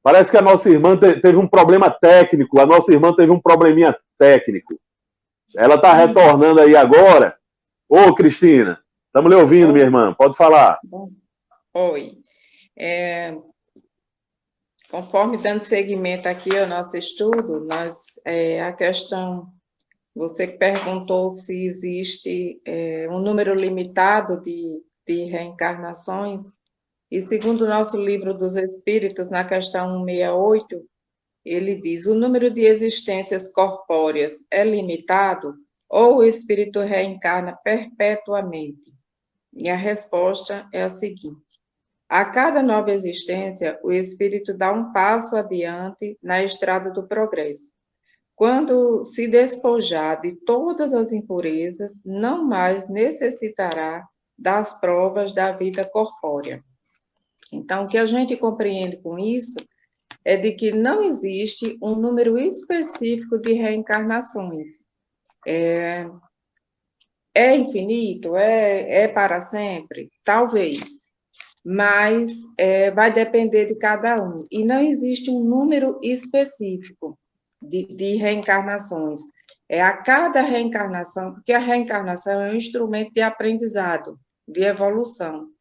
[SPEAKER 2] Parece que a nossa irmã teve um problema técnico. A nossa irmã teve um probleminha técnico. Ela está retornando aí agora. Ô, Cristina, estamos lhe ouvindo, minha irmã. Pode falar.
[SPEAKER 6] Oi. Conforme dando seguimento aqui ao nosso estudo, a questão, você perguntou se existe um número limitado de reencarnações, e segundo o nosso livro dos Espíritos, na questão 168, ele diz: o número de existências corpóreas é limitado ou o espírito reencarna perpetuamente? E a resposta é a seguinte: a cada nova existência, o espírito dá um passo adiante na estrada do progresso. Quando se despojar de todas as impurezas, não mais necessitará das provas da vida corpórea. Então, o que a gente compreende com isso é de que não existe um número específico de reencarnações. É infinito? É para sempre? Talvez. Mas vai depender de cada um. E não existe um número específico de reencarnações. A cada reencarnação, porque a reencarnação é um instrumento de aprendizado, de evolução.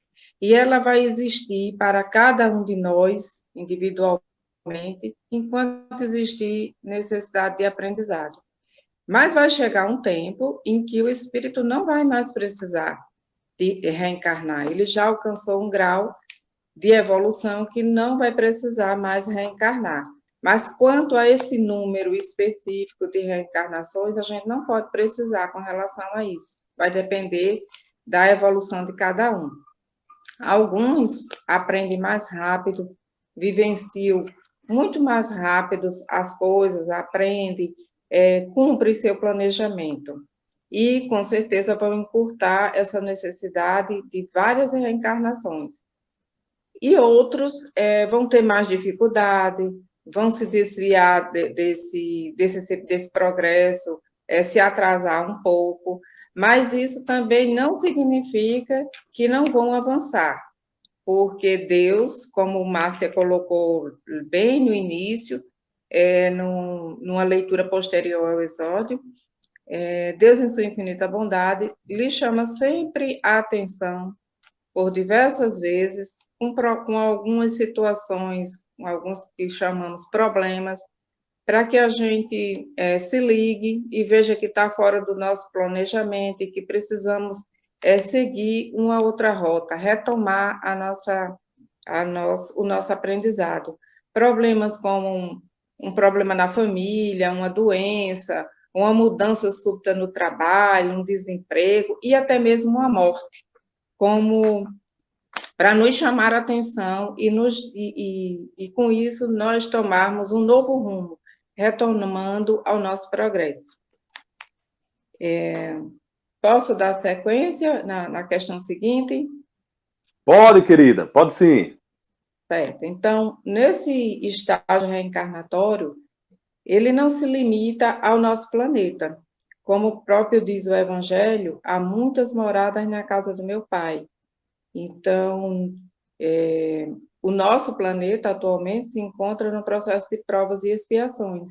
[SPEAKER 6] E ela vai existir para cada um de nós, individualmente, enquanto existir necessidade de aprendizado. Mas vai chegar um tempo em que o espírito não vai mais precisar de reencarnar. Ele já alcançou um grau de evolução que não vai precisar mais reencarnar. Mas quanto a esse número específico de reencarnações, a gente não pode precisar com relação a isso. Vai depender da evolução de cada um. Alguns aprendem mais rápido, vivenciam muito mais rápido as coisas, aprendem, cumprem seu planejamento. E, com certeza, vão encurtar essa necessidade de várias reencarnações. E outros vão ter mais dificuldade, vão se desviar desse progresso, se atrasar um pouco, mas isso também não significa que não vão avançar, porque Deus, como Márcia colocou bem no início, numa leitura posterior ao exódio, Deus, em sua infinita bondade, lhe chama sempre a atenção, por diversas vezes, com algumas situações, com alguns que chamamos problemas, para que a gente se ligue e veja que está fora do nosso planejamento e que precisamos seguir uma outra rota, retomar o nosso aprendizado. Problemas como um problema na família, uma doença, uma mudança súbita no trabalho, um desemprego e até mesmo uma morte, como para nos chamar a atenção e com isso nós tomarmos um novo rumo, retornando ao nosso progresso. Posso dar sequência na questão seguinte?
[SPEAKER 2] Pode, querida, pode sim.
[SPEAKER 6] Certo. Então, nesse estágio reencarnatório, ele não se limita ao nosso planeta. Como o próprio diz o Evangelho, há muitas moradas na casa do meu Pai. Então, o nosso planeta atualmente se encontra no processo de provas e expiações.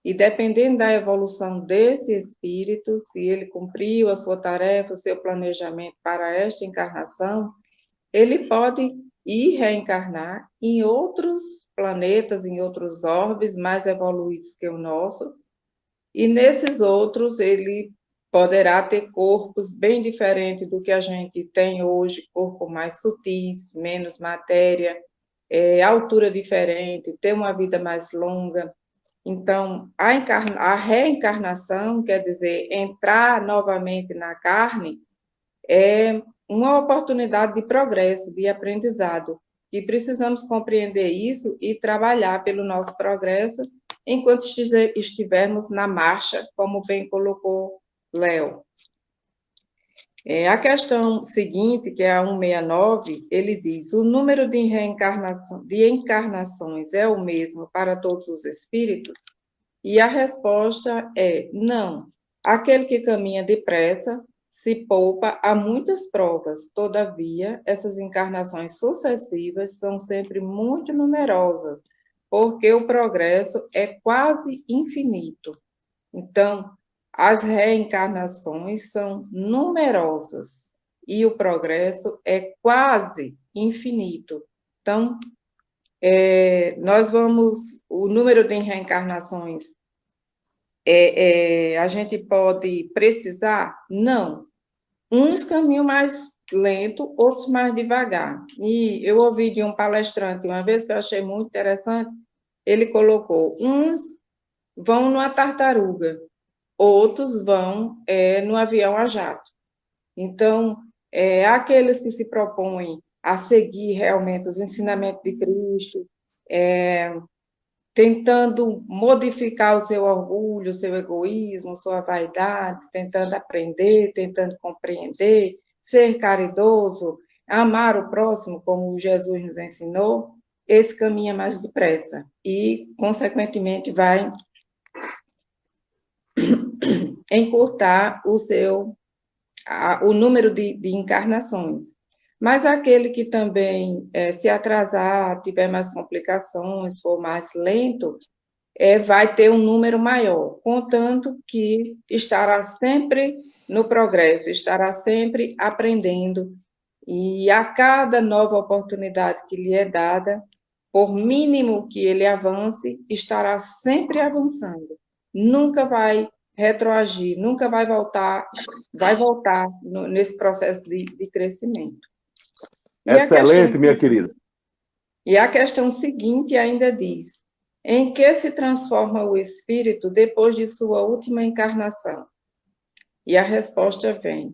[SPEAKER 6] E dependendo da evolução desse espírito, se ele cumpriu a sua tarefa, o seu planejamento para esta encarnação, ele pode ir reencarnar em outros planetas, em outros orbes mais evoluídos que o nosso, e nesses outros ele poderá ter corpos bem diferentes do que a gente tem hoje, corpo mais sutis, menos matéria, altura diferente, ter uma vida mais longa. Então, a reencarnação, quer dizer, entrar novamente na carne, é uma oportunidade de progresso, de aprendizado, e precisamos compreender isso e trabalhar pelo nosso progresso enquanto estivermos na marcha, como bem colocou Léo. A questão seguinte, que é a 169, ele diz: o número de encarnações é o mesmo para todos os espíritos? E a resposta é não. Aquele que caminha depressa se poupa a muitas provas, todavia, essas encarnações sucessivas são sempre muito numerosas, porque o progresso é quase infinito. Então, as reencarnações são numerosas e o progresso é quase infinito. Então, o número de reencarnações, a gente pode precisar? Não. Uns caminham mais lento, outros mais devagar. E eu ouvi de um palestrante uma vez que eu achei muito interessante, ele colocou: uns vão numa tartaruga, outros vão no avião a jato. Então, aqueles que se propõem a seguir realmente os ensinamentos de Cristo, tentando modificar o seu orgulho, o seu egoísmo, sua vaidade, tentando aprender, tentando compreender, ser caridoso, amar o próximo, como Jesus nos ensinou, esse caminha mais depressa e, consequentemente, vai encurtar o número de encarnações. Mas aquele que também se atrasar, tiver mais complicações, for mais lento, vai ter um número maior, contanto que estará sempre no progresso, estará sempre aprendendo, e a cada nova oportunidade que lhe é dada, por mínimo que ele avance, estará sempre avançando, nunca vai retroagir, nunca vai voltar nesse processo de crescimento.
[SPEAKER 2] Excelente, minha querida.
[SPEAKER 6] E a questão seguinte ainda diz: em que se transforma o espírito depois de sua última encarnação? E a resposta vem: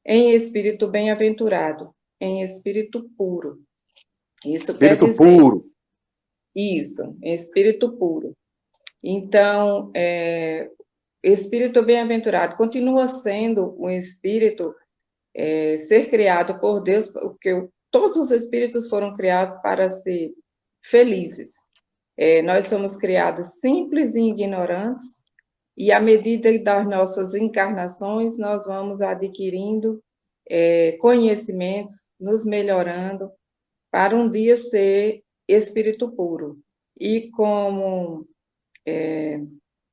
[SPEAKER 6] em espírito bem-aventurado, em espírito puro. Isso
[SPEAKER 2] Espírito
[SPEAKER 6] quer dizer,
[SPEAKER 2] puro.
[SPEAKER 6] isso, em espírito puro. Então, espírito bem-aventurado continua sendo um espírito ser criado por Deus, porque todos os espíritos foram criados para ser felizes. Nós somos criados simples e ignorantes, e à medida das nossas encarnações, nós vamos adquirindo conhecimentos, nos melhorando, para um dia ser espírito puro. E como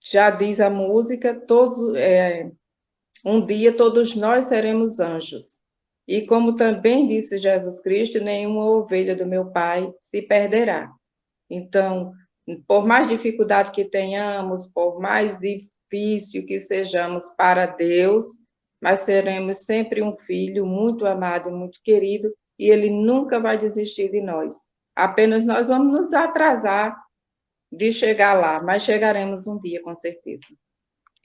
[SPEAKER 6] já diz a música, um dia todos nós seremos anjos. E como também disse Jesus Cristo, nenhuma ovelha do meu Pai se perderá. Então, por mais dificuldade que tenhamos, por mais difícil que sejamos para Deus, mas seremos sempre um filho muito amado e muito querido, e Ele nunca vai desistir de nós. Apenas nós vamos nos atrasar de chegar lá, mas chegaremos um dia, com certeza.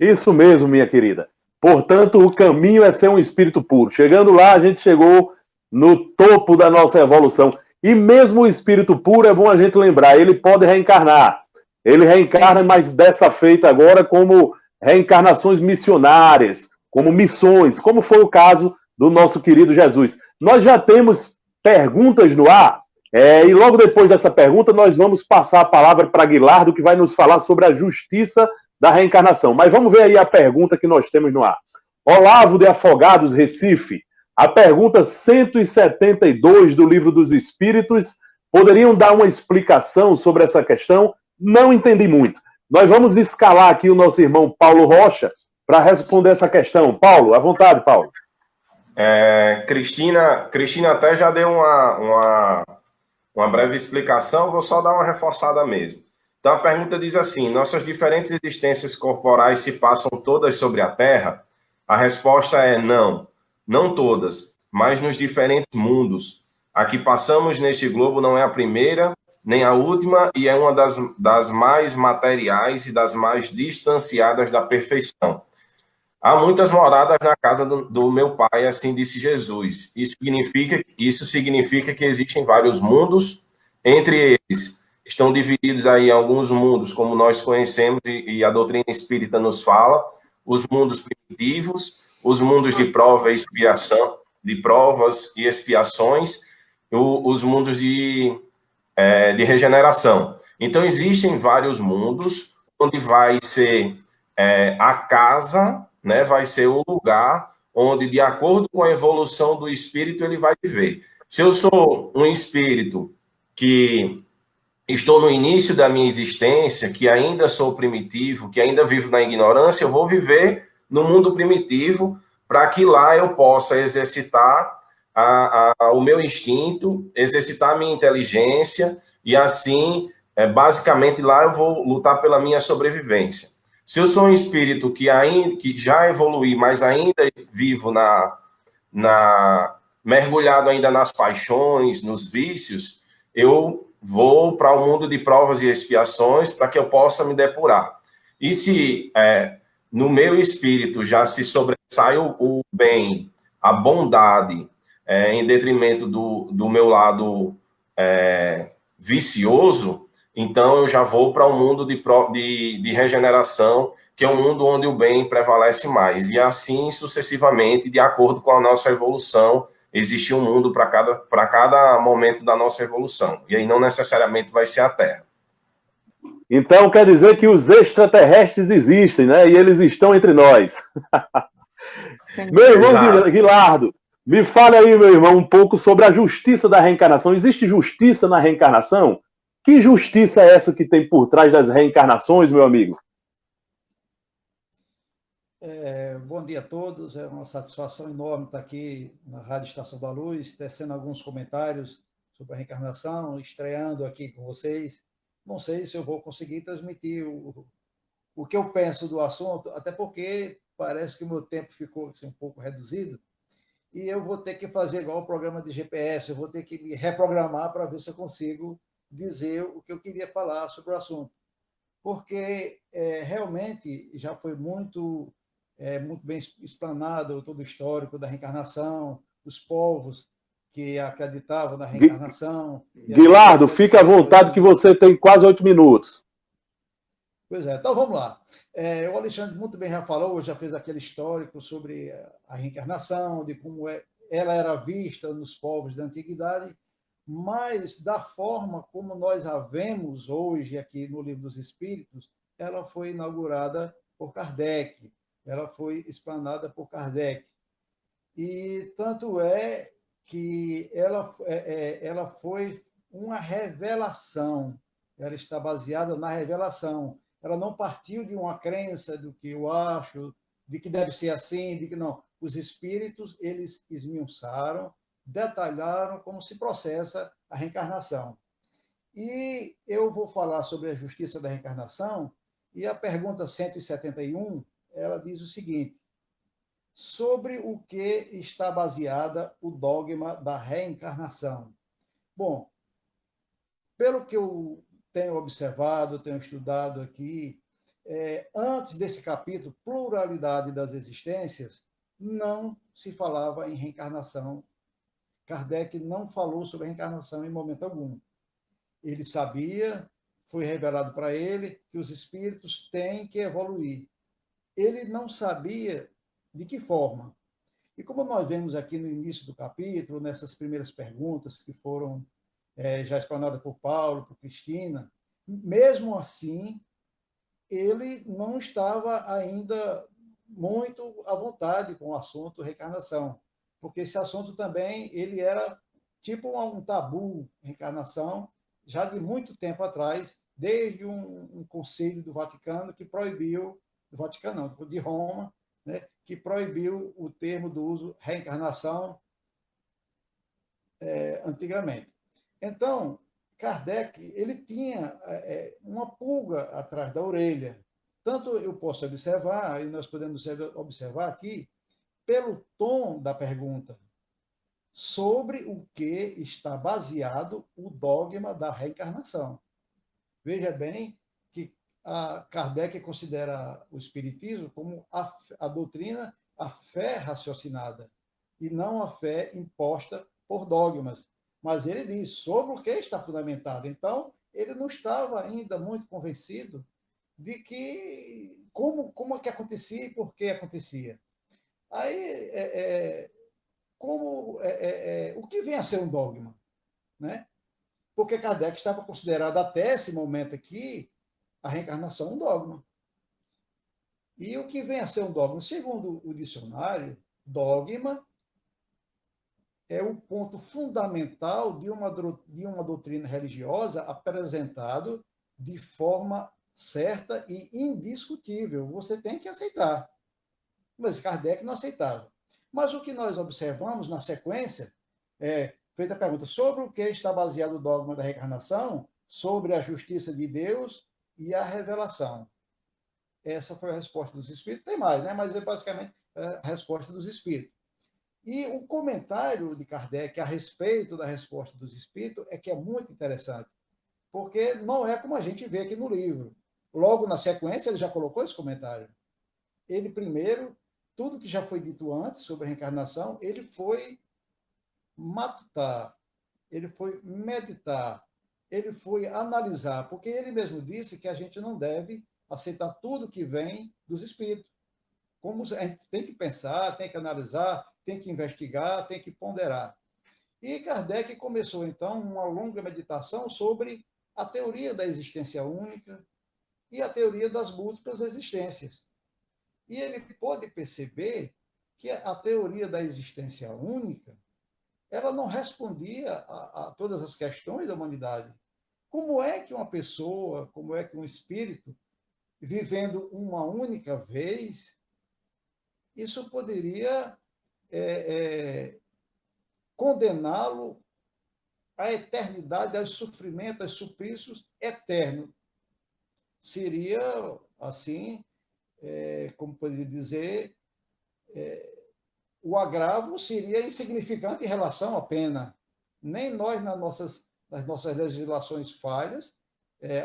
[SPEAKER 2] Isso mesmo, minha querida. Portanto, o caminho é ser um espírito puro. Chegando lá, a gente chegou no topo da nossa evolução. E mesmo o espírito puro, é bom a gente lembrar, ele pode reencarnar. Ele reencarna, mas dessa feita agora como reencarnações missionárias, como missões, como foi o caso do nosso querido Jesus. Nós já temos perguntas no ar, e logo depois dessa pergunta nós vamos passar a palavra para Guilardo, que vai nos falar sobre a justiça da reencarnação. Mas vamos ver aí a pergunta que nós temos no ar. Olavo de Afogados, Recife. A pergunta 172 do Livro dos Espíritos. Poderiam dar uma explicação sobre essa questão? Não entendi muito. Nós vamos escalar aqui o nosso irmão Paulo Rocha para responder essa questão. Paulo, à vontade, Paulo.
[SPEAKER 5] Cristina até já deu uma breve explicação, vou só dar uma reforçada mesmo. Então a pergunta diz assim: nossas diferentes existências corporais se passam todas sobre a Terra? A resposta é não, não todas, mas nos diferentes mundos. A que passamos neste globo não é a primeira, nem a última, e é uma das mais materiais e das mais distanciadas da perfeição. Há muitas moradas na casa do meu Pai, assim disse Jesus. Isso significa que existem vários mundos, entre eles estão divididos aí alguns mundos, como nós conhecemos e a doutrina espírita nos fala, os mundos primitivos, os mundos de prova e expiação, de provas e expiações, os mundos de regeneração. Então, existem vários mundos, onde vai ser a casa, né, vai ser o lugar onde, de acordo com a evolução do espírito, ele vai viver. Se eu sou um espírito que estou no início da minha existência, que ainda sou primitivo, que ainda vivo na ignorância, eu vou viver no mundo primitivo para que lá eu possa exercitar o meu instinto, exercitar a minha inteligência e assim, basicamente lá eu vou lutar pela minha sobrevivência. Se eu sou um espírito que já evolui, mas ainda vivo mergulhado ainda nas paixões, nos vícios, eu vou para o mundo de provas e expiações para que eu possa me depurar. E se no meu espírito já se sobressai o bem, a bondade, em detrimento do meu lado vicioso, então eu já vou para um mundo de regeneração, que é um mundo onde o bem prevalece mais. E assim sucessivamente, de acordo com a nossa evolução, existe um mundo para cada momento da nossa evolução. E aí não necessariamente vai ser a Terra.
[SPEAKER 2] Então quer dizer que os extraterrestres existem, né? E eles estão entre nós. Meu irmão Guilardo, me fale aí, meu irmão, um pouco sobre a justiça da reencarnação. Existe justiça na reencarnação? Que justiça é essa que tem por trás das reencarnações, meu amigo?
[SPEAKER 7] Bom dia a todos, é uma satisfação enorme estar aqui na Rádio Estação da Luz, tecendo alguns comentários sobre a reencarnação, estreando aqui com vocês. Não sei se eu vou conseguir transmitir o que eu penso do assunto, até porque parece que o meu tempo ficou assim, um pouco reduzido, e eu vou ter que fazer igual o programa de GPS, eu vou ter que me reprogramar para ver se eu consigo dizer o que eu queria falar sobre o assunto. Porque realmente já foi muito bem explanado todo o histórico da reencarnação, os povos, que acreditavam na reencarnação.
[SPEAKER 2] Guilardo, fique à vontade que você tem quase 8 minutos.
[SPEAKER 7] Pois é, então vamos lá. O Alexandre muito bem já falou, já fez aquele histórico sobre a reencarnação, de como ela era vista nos povos da antiguidade, mas da forma como nós a vemos hoje aqui no Livro dos Espíritos, ela foi inaugurada por Kardec, ela foi explanada por Kardec. E tanto é que ela foi uma revelação, ela está baseada na revelação. Ela não partiu de uma crença do que eu acho, de que deve ser assim, de que não. Os espíritos, eles esmiuçaram, detalharam como se processa a reencarnação. E eu vou falar sobre a justiça da reencarnação, e a pergunta 171, ela diz o seguinte: sobre o que está baseada o dogma da reencarnação? Bom, pelo que eu tenho observado, tenho estudado aqui, antes desse capítulo, Pluralidade das Existências, não se falava em reencarnação. Kardec não falou sobre reencarnação em momento algum. Ele sabia, foi revelado para ele, que os espíritos têm que evoluir. Ele não sabia de que forma. E como nós vemos aqui no início do capítulo, nessas primeiras perguntas que foram já explanadas por Paulo, por Cristina, mesmo assim, ele não estava ainda muito à vontade com o assunto reencarnação, porque esse assunto também ele era tipo um tabu, reencarnação, já de muito tempo atrás, desde um conselho do Vaticano que proibiu, do Vaticano não, de Roma, né, que proibiu o termo do uso reencarnação antigamente. Então, Kardec ele tinha uma pulga atrás da orelha. Tanto eu posso observar, e nós podemos observar aqui, pelo tom da pergunta, sobre o que está baseado o dogma da reencarnação. Veja bem que Kardec considera o Espiritismo como a doutrina, a fé raciocinada, e não a fé imposta por dogmas. Mas ele diz sobre o que está fundamentado. Então, ele não estava ainda muito convencido de que como é que acontecia e por que acontecia. Aí, o que vem a ser um dogma? Né? Porque Kardec estava considerado até esse momento aqui a reencarnação um dogma. E o que vem a ser um dogma? Segundo o dicionário, dogma é o ponto fundamental de uma doutrina religiosa apresentado de forma certa e indiscutível. Você tem que aceitar. Mas Kardec não aceitava. Mas o que nós observamos na sequência feita a pergunta sobre o que está baseado o dogma da reencarnação, sobre a justiça de Deus e a revelação. Essa foi a resposta dos espíritos. Tem mais, né? Mas é basicamente a resposta dos espíritos. E o comentário de Kardec a respeito da resposta dos espíritos é que é muito interessante, porque não é como a gente vê aqui no livro. Logo na sequência, ele já colocou esse comentário. Ele primeiro, tudo que já foi dito antes sobre a reencarnação, ele foi matutar, ele foi meditar, ele foi analisar, porque ele mesmo disse que a gente não deve aceitar tudo que vem dos espíritos. Como a gente tem que pensar, tem que analisar, tem que investigar, tem que ponderar. E Kardec começou, então, uma longa meditação sobre a teoria da existência única e a teoria das múltiplas existências. E ele pôde perceber que a teoria da existência única ela não respondia a todas as questões da humanidade. Como é que uma pessoa, como é que um espírito, vivendo uma única vez, isso poderia condená-lo à eternidade, aos sofrimentos, aos suplícios eternos? Seria, assim, como poderia dizer, o agravo seria insignificante em relação à pena. Nem nós, nas nossas legislações falhas,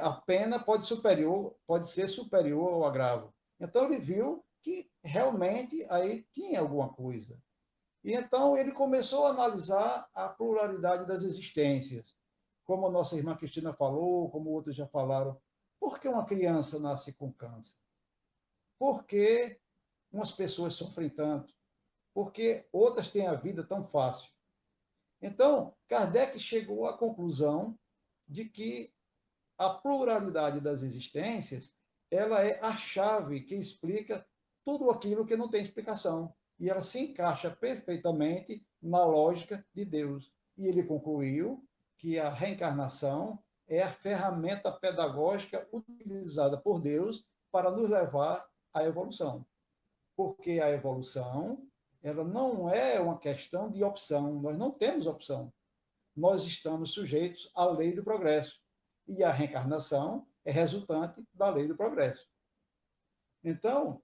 [SPEAKER 7] a pena pode ser superior ao agravo. Então, ele viu que realmente aí tinha alguma coisa. E então ele começou a analisar a pluralidade das existências. Como a nossa irmã Cristina falou, como outros já falaram, por que uma criança nasce com câncer? Por que umas pessoas sofrem tanto? Por que outras têm a vida tão fácil? Então, Kardec chegou à conclusão de que a pluralidade das existências, ela é a chave que explica tudo aquilo que não tem explicação. E ela se encaixa perfeitamente na lógica de Deus. E ele concluiu que a reencarnação é a ferramenta pedagógica utilizada por Deus para nos levar à evolução. Porque a evolução, ela não é uma questão de opção. Nós não temos opção. Nós estamos sujeitos à lei do progresso. E a reencarnação é resultante da lei do progresso. Então,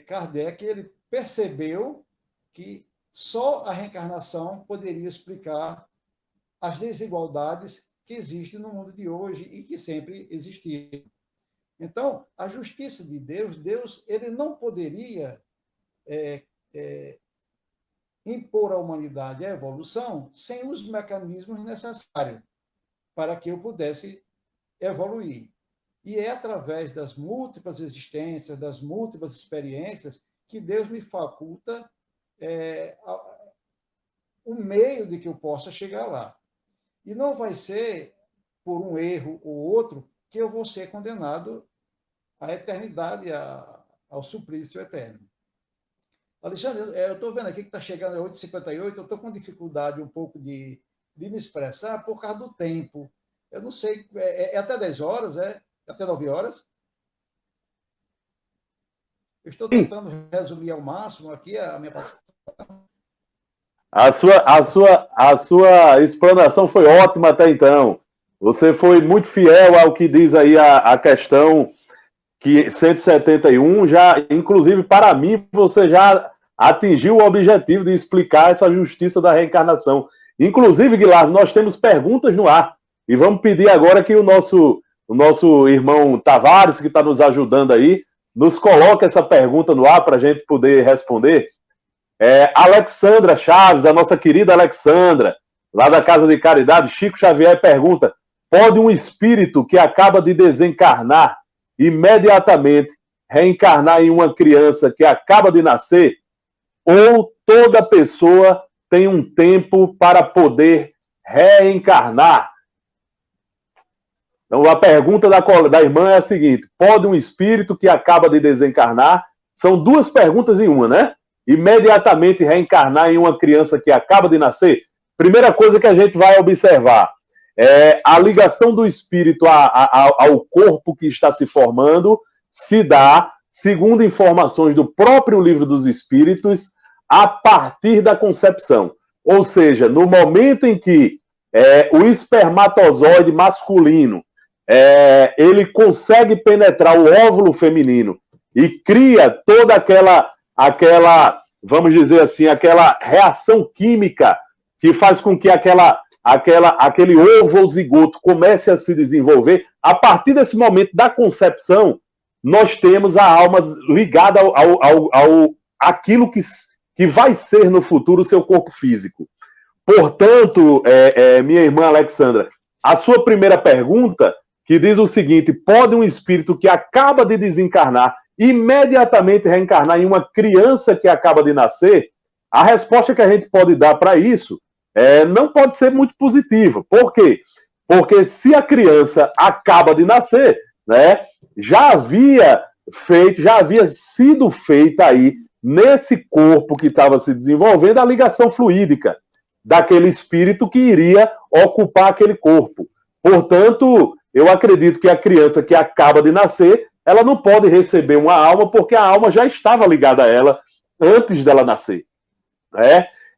[SPEAKER 7] Kardec ele percebeu que só a reencarnação poderia explicar as desigualdades que existem no mundo de hoje e que sempre existiram. Então, a justiça de Deus, Deus ele não poderia impor à humanidade a evolução sem os mecanismos necessários para que eu pudesse evoluir. E é através das múltiplas existências, das múltiplas experiências, que Deus me faculta o meio de que eu possa chegar lá. E não vai ser por um erro ou outro que eu vou ser condenado à eternidade, ao suplício eterno. Alexandre, eu estou vendo aqui que está chegando a 8h58, eu estou com dificuldade um pouco de me expressar por causa do tempo. Eu não sei, é até 10 horas, até 9 horas? Eu estou tentando resumir ao máximo aqui a minha participação.
[SPEAKER 2] A sua explanação foi ótima até então. Você foi muito fiel ao que diz aí a questão que 171, já, inclusive para mim, você já atingiu o objetivo de explicar essa justiça da reencarnação. Inclusive, Guilherme, nós temos perguntas no ar. E vamos pedir agora que o nosso irmão Tavares, que está nos ajudando aí, nos coloque essa pergunta no ar para a gente poder responder. Alexandra Chaves, a nossa querida Alexandra, lá da Casa de Caridade, Chico Xavier pergunta: pode um espírito que acaba de desencarnar imediatamente reencarnar em uma criança que acaba de nascer? Ou toda pessoa tem um tempo para poder reencarnar? Então, a pergunta da irmã é a seguinte: pode um espírito que acaba de desencarnar, são duas perguntas em uma, né? Imediatamente reencarnar em uma criança que acaba de nascer? Primeira coisa que a gente vai observar é a ligação do espírito ao corpo que está se formando se dá, segundo informações do próprio Livro dos Espíritos, a partir da concepção. Ou seja, no momento em que o espermatozoide masculino ele consegue penetrar o óvulo feminino e cria toda aquela, vamos dizer assim, aquela reação química que faz com que aquele ovo ou zigoto comece a se desenvolver. A partir desse momento da concepção, nós temos a alma ligada àquilo que vai ser no futuro o seu corpo físico. Portanto, minha irmã Alexandra, a sua primeira pergunta, que diz o seguinte: pode um espírito que acaba de desencarnar imediatamente reencarnar em uma criança que acaba de nascer? A resposta que a gente pode dar para isso não pode ser muito positiva. Por quê? Porque se a criança acaba de nascer, né, já havia sido feita aí, nesse corpo que estava se desenvolvendo, a ligação fluídica daquele espírito que iria ocupar aquele corpo. Portanto, eu acredito que a criança que acaba de nascer, ela não pode receber uma alma, porque a alma já estava ligada a ela antes dela nascer.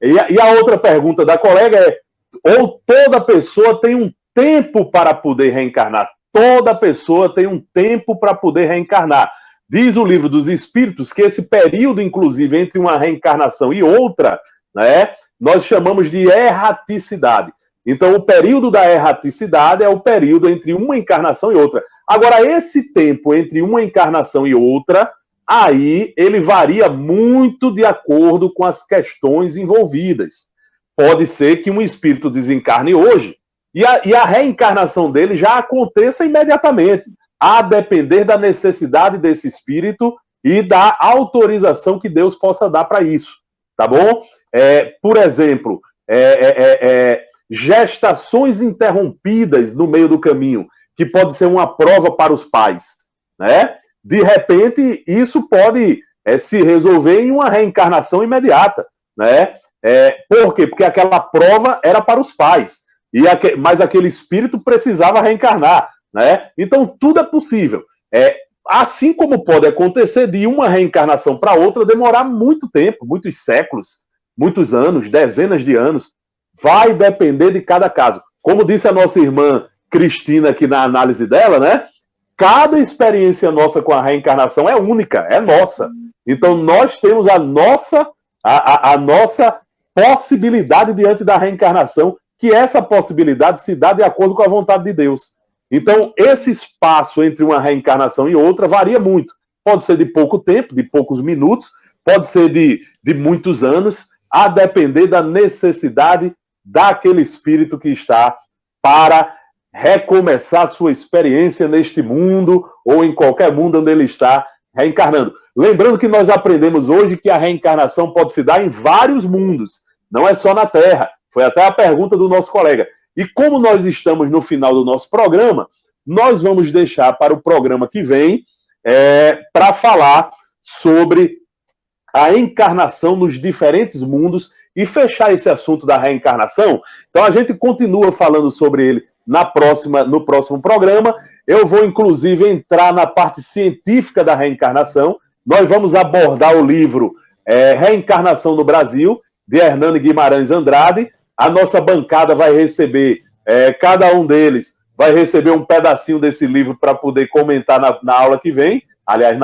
[SPEAKER 2] E a outra pergunta da colega é: ou toda pessoa tem um tempo para poder reencarnar? Toda pessoa tem um tempo para poder reencarnar. Diz o Livro dos Espíritos que esse período, inclusive, entre uma reencarnação e outra, né, nós chamamos de erraticidade. Então, o período da erraticidade é o período entre uma encarnação e outra. Agora, esse tempo entre uma encarnação e outra aí ele varia muito de acordo com as questões envolvidas. Pode ser que um espírito desencarne hoje e a reencarnação dele já aconteça imediatamente, a depender da necessidade desse espírito e da autorização que Deus possa dar para isso, tá bom? Por exemplo, gestações interrompidas no meio do caminho, que pode ser uma prova para os pais, né? De repente, isso pode se resolver em uma reencarnação imediata, né? Por quê? Porque aquela prova era para os pais, mas aquele espírito precisava reencarnar, né? Então, tudo é possível. Assim como pode acontecer de uma reencarnação para outra demorar muito tempo, muitos séculos, muitos anos, dezenas de anos. Vai depender de cada caso. Como disse a nossa irmã Cristina aqui na análise dela, né? Cada experiência nossa com a reencarnação é única, é nossa. Então, nós temos a nossa possibilidade diante da reencarnação, que essa possibilidade se dá de acordo com a vontade de Deus. Então, esse espaço entre uma reencarnação e outra varia muito. Pode ser de pouco tempo, de poucos minutos, pode ser de muitos anos, a depender da necessidade daquele espírito que está para recomeçar sua experiência neste mundo ou em qualquer mundo onde ele está reencarnando. Lembrando que nós aprendemos hoje que a reencarnação pode se dar em vários mundos, não é só na Terra. Foi até a pergunta do nosso colega. E como nós estamos no final do nosso programa, nós vamos deixar para o programa que vem para falar sobre a encarnação nos diferentes mundos e fechar esse assunto da reencarnação. Então a gente continua falando sobre ele no próximo programa. Eu vou, inclusive, entrar na parte científica da reencarnação. Nós vamos abordar o livro Reencarnação no Brasil, de Hernani Guimarães Andrade. A nossa bancada vai receber, cada um deles vai receber um pedacinho desse livro para poder comentar na aula que vem. Aliás,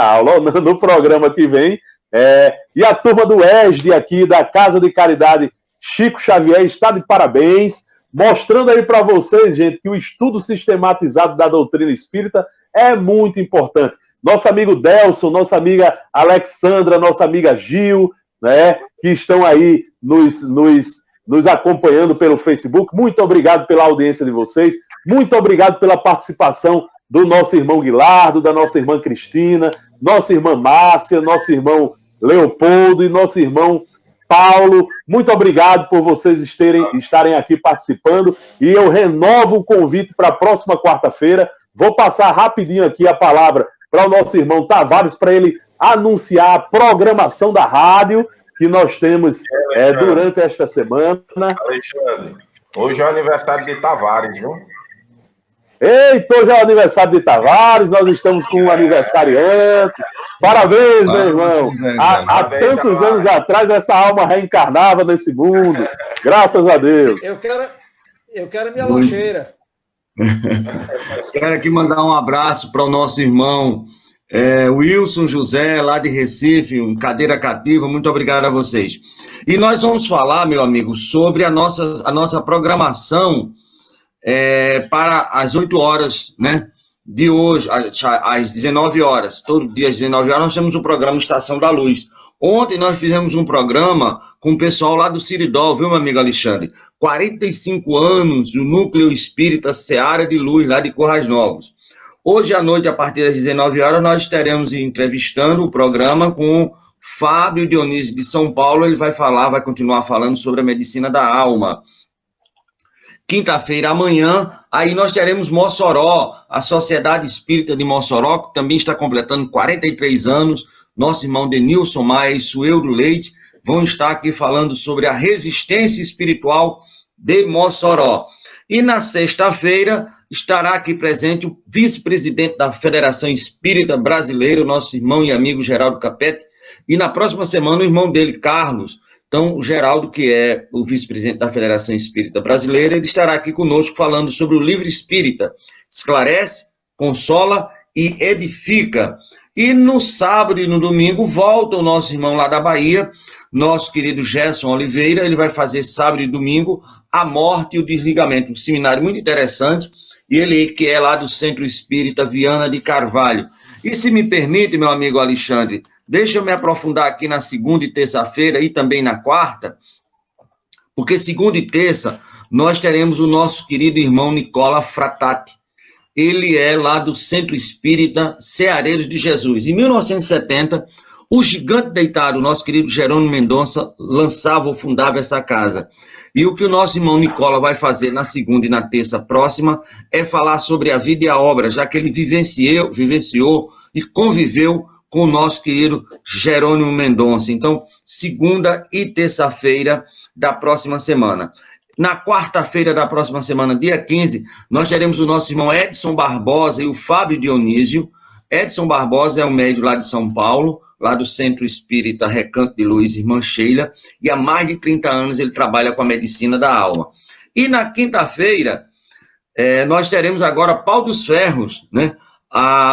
[SPEAKER 2] no programa que vem. E a turma do ESD aqui, da Casa de Caridade Chico Xavier, está de parabéns, mostrando aí para vocês, gente, que o estudo sistematizado da doutrina espírita é muito importante. Nosso amigo Delson, nossa amiga Alexandra, nossa amiga Gil, né, que estão aí nos acompanhando pelo Facebook. Muito obrigado pela audiência de vocês, muito obrigado pela participação do nosso irmão Guilardo, da nossa irmã Cristina, nossa irmã Márcia, nosso irmão Leopoldo e nosso irmão Paulo. Muito obrigado por vocês estarem aqui participando, e eu renovo o convite para a próxima quarta-feira. Vou passar rapidinho aqui a palavra para o nosso irmão Tavares, para ele anunciar a programação da rádio que nós temos durante esta semana.
[SPEAKER 5] Alexandre, hoje é o aniversário de Tavares, viu?
[SPEAKER 2] Eita, hoje é o aniversário de Tavares, nós estamos com um aniversariante. Parabéns, meu irmão. Há tantos anos atrás, essa alma reencarnava nesse mundo. Graças a Deus.
[SPEAKER 7] Eu quero minha lancheira.
[SPEAKER 8] Quero aqui mandar um abraço para o nosso irmão Wilson José, lá de Recife, cadeira cativa. Muito obrigado a vocês. E nós vamos falar, meu amigo, sobre a nossa programação para as 8 horas, né, de hoje, às 19 horas. Todo dia às 19 horas nós temos um programa Estação da Luz. Ontem nós fizemos um programa com o pessoal lá do Siridol, viu, meu amigo Alexandre? 45 anos, o Núcleo Espírita Seara de Luz, lá de Currais Novos. Hoje à noite, a partir das 19 horas, nós estaremos entrevistando o programa com Fábio Dionísio de São Paulo. Ele vai continuar falando sobre a medicina da alma. Quinta-feira, amanhã, aí nós teremos Mossoró, a Sociedade Espírita de Mossoró, que também está completando 43 anos. Nosso irmão Denilson Maia e Sueldo Leite vão estar aqui falando sobre a resistência espiritual de Mossoró. E na sexta-feira estará aqui presente o vice-presidente da Federação Espírita Brasileira, o nosso irmão e amigo Geraldo Capete, e na próxima semana o irmão dele, Carlos. Então, o Geraldo, que é o vice-presidente da Federação Espírita Brasileira, ele estará aqui conosco falando sobre o livro espírita. Esclarece, consola e edifica. E no sábado e no domingo volta o nosso irmão lá da Bahia, nosso querido Gerson Oliveira. Ele vai fazer sábado e domingo a morte e o desligamento. Um seminário muito interessante. E ele que é lá do Centro Espírita Viana de Carvalho. E se me permite, meu amigo Alexandre, Deixa eu me aprofundar aqui na segunda e terça-feira e também na quarta, porque segunda e terça nós teremos o nosso querido irmão Nicola Fratati. Ele é lá do Centro Espírita Ceareiros de Jesus. Em 1970, o gigante deitado, o nosso querido Jerônimo Mendonça, lançava ou fundava essa casa. E o que o nosso irmão Nicola vai fazer na segunda e na terça próxima é falar sobre a vida e a obra, já que ele vivenciou e conviveu com o nosso querido Jerônimo Mendonça. Então, segunda e terça-feira da próxima semana. Na quarta-feira da próxima semana, dia 15, nós teremos o nosso irmão Edson Barbosa e o Fábio Dionísio. Edson Barbosa é um médium lá de São Paulo, lá do Centro Espírita Recanto de Luz, irmã Sheila, e há mais de 30 anos ele trabalha com a medicina da alma. E na quinta-feira, nós teremos agora Pau dos Ferros, né?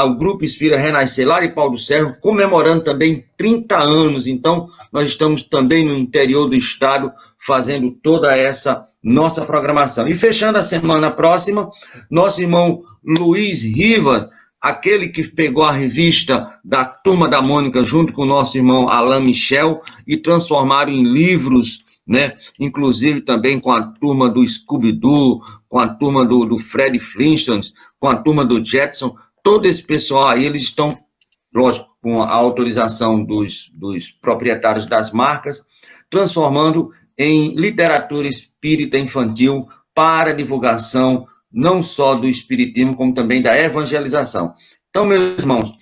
[SPEAKER 8] O Grupo Espírita Renascer lá de Pau dos Ferros, comemorando também 30 anos. Então, nós estamos também no interior do estado, fazendo toda essa nossa programação. E fechando a semana próxima, nosso irmão Luiz Rivas, aquele que pegou a revista da Turma da Mônica junto com o nosso irmão Alain Michel e transformaram em livros, né? Inclusive também com a turma do Scooby-Doo, com a turma do Fred Flintstone, com a turma do Jetson. Todo esse pessoal aí, eles estão, lógico, com a autorização dos proprietários das marcas, transformando em literatura espírita infantil para divulgação não só do espiritismo, como também da evangelização. Então, meus irmãos,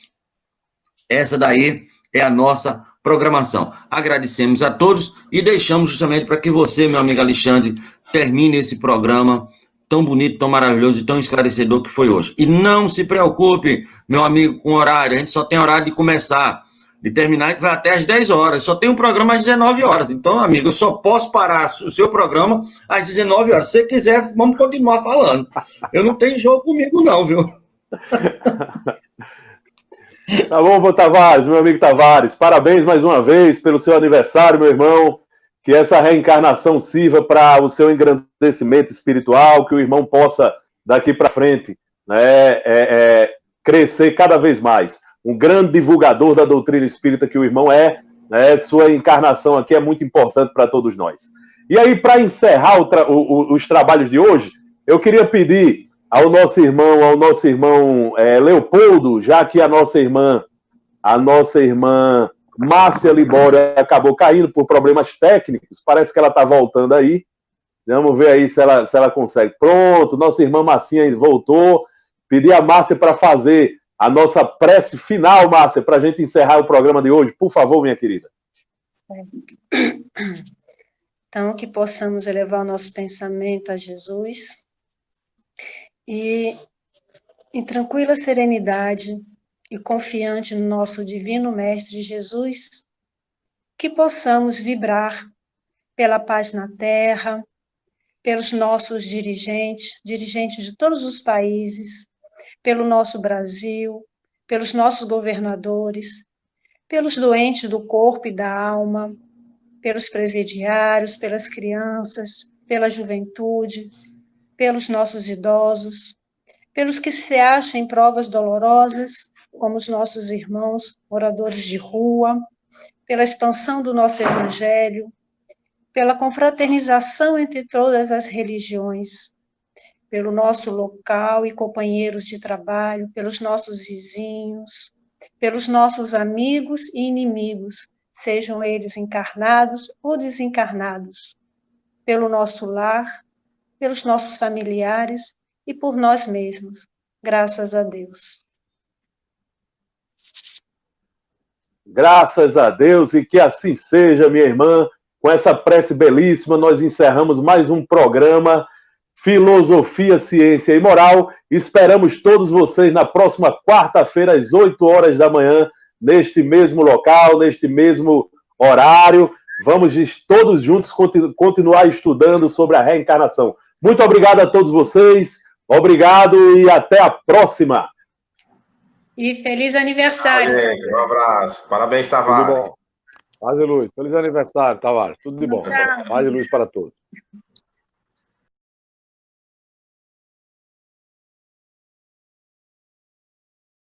[SPEAKER 8] essa daí é a nossa programação. Agradecemos a todos e deixamos justamente para que você, meu amigo Alexandre, termine esse programa tão bonito, tão maravilhoso e tão esclarecedor que foi hoje. E não se preocupe, meu amigo, com horário. A gente só tem horário de começar, de terminar, que vai até às 10 horas. Só tem um programa às 19 horas. Então, amigo, eu só posso parar o seu programa às 19 horas. Se você quiser, vamos continuar falando. Eu não tenho jogo comigo, não, viu?
[SPEAKER 2] Tá bom, Tavares, meu amigo Tavares. Parabéns mais uma vez pelo seu aniversário, meu irmão. Que essa reencarnação sirva para o seu engrandecimento espiritual, que o irmão possa, daqui para frente, né, crescer cada vez mais. Um grande divulgador da doutrina espírita que o irmão é, né, sua encarnação aqui é muito importante para todos nós. E aí, para encerrar os trabalhos de hoje, eu queria pedir ao nosso irmão Leopoldo, já que a nossa irmã Márcia Libório acabou caindo por problemas técnicos, parece que ela está voltando aí. Vamos ver aí se ela consegue. Pronto, nossa irmã Marcinha voltou. Pedi a Márcia para fazer a nossa prece final, Márcia, para a gente encerrar o programa de hoje. Por favor, minha querida.
[SPEAKER 3] Então, que possamos elevar o nosso pensamento a Jesus e, em tranquila serenidade, e confiante no nosso divino Mestre Jesus, que possamos vibrar pela paz na terra, pelos nossos dirigentes de todos os países, pelo nosso Brasil, pelos nossos governadores, pelos doentes do corpo e da alma, pelos presidiários, pelas crianças, pela juventude, pelos nossos idosos, pelos que se acham em provas dolorosas, como os nossos irmãos moradores de rua, pela expansão do nosso evangelho, pela confraternização entre todas as religiões, pelo nosso local e companheiros de trabalho, pelos nossos vizinhos, pelos nossos amigos e inimigos, sejam eles encarnados ou desencarnados, pelo nosso lar, pelos nossos familiares e por nós mesmos, graças a Deus.
[SPEAKER 2] Graças a Deus, e que assim seja, minha irmã. Com essa prece belíssima, nós encerramos mais um programa Filosofia, Ciência e Moral. Esperamos todos vocês na próxima quarta-feira, às 8 horas da manhã, neste mesmo local, neste mesmo horário. Vamos todos juntos continuar estudando sobre a reencarnação. Muito obrigado a todos vocês. Obrigado e até a próxima.
[SPEAKER 3] E feliz aniversário.
[SPEAKER 5] Um abraço. Parabéns, Tavares.
[SPEAKER 4] Tudo bom. Paz e luz. Feliz aniversário, Tavares. Tudo de bom.
[SPEAKER 3] Tchau.
[SPEAKER 4] Paz e luz para todos.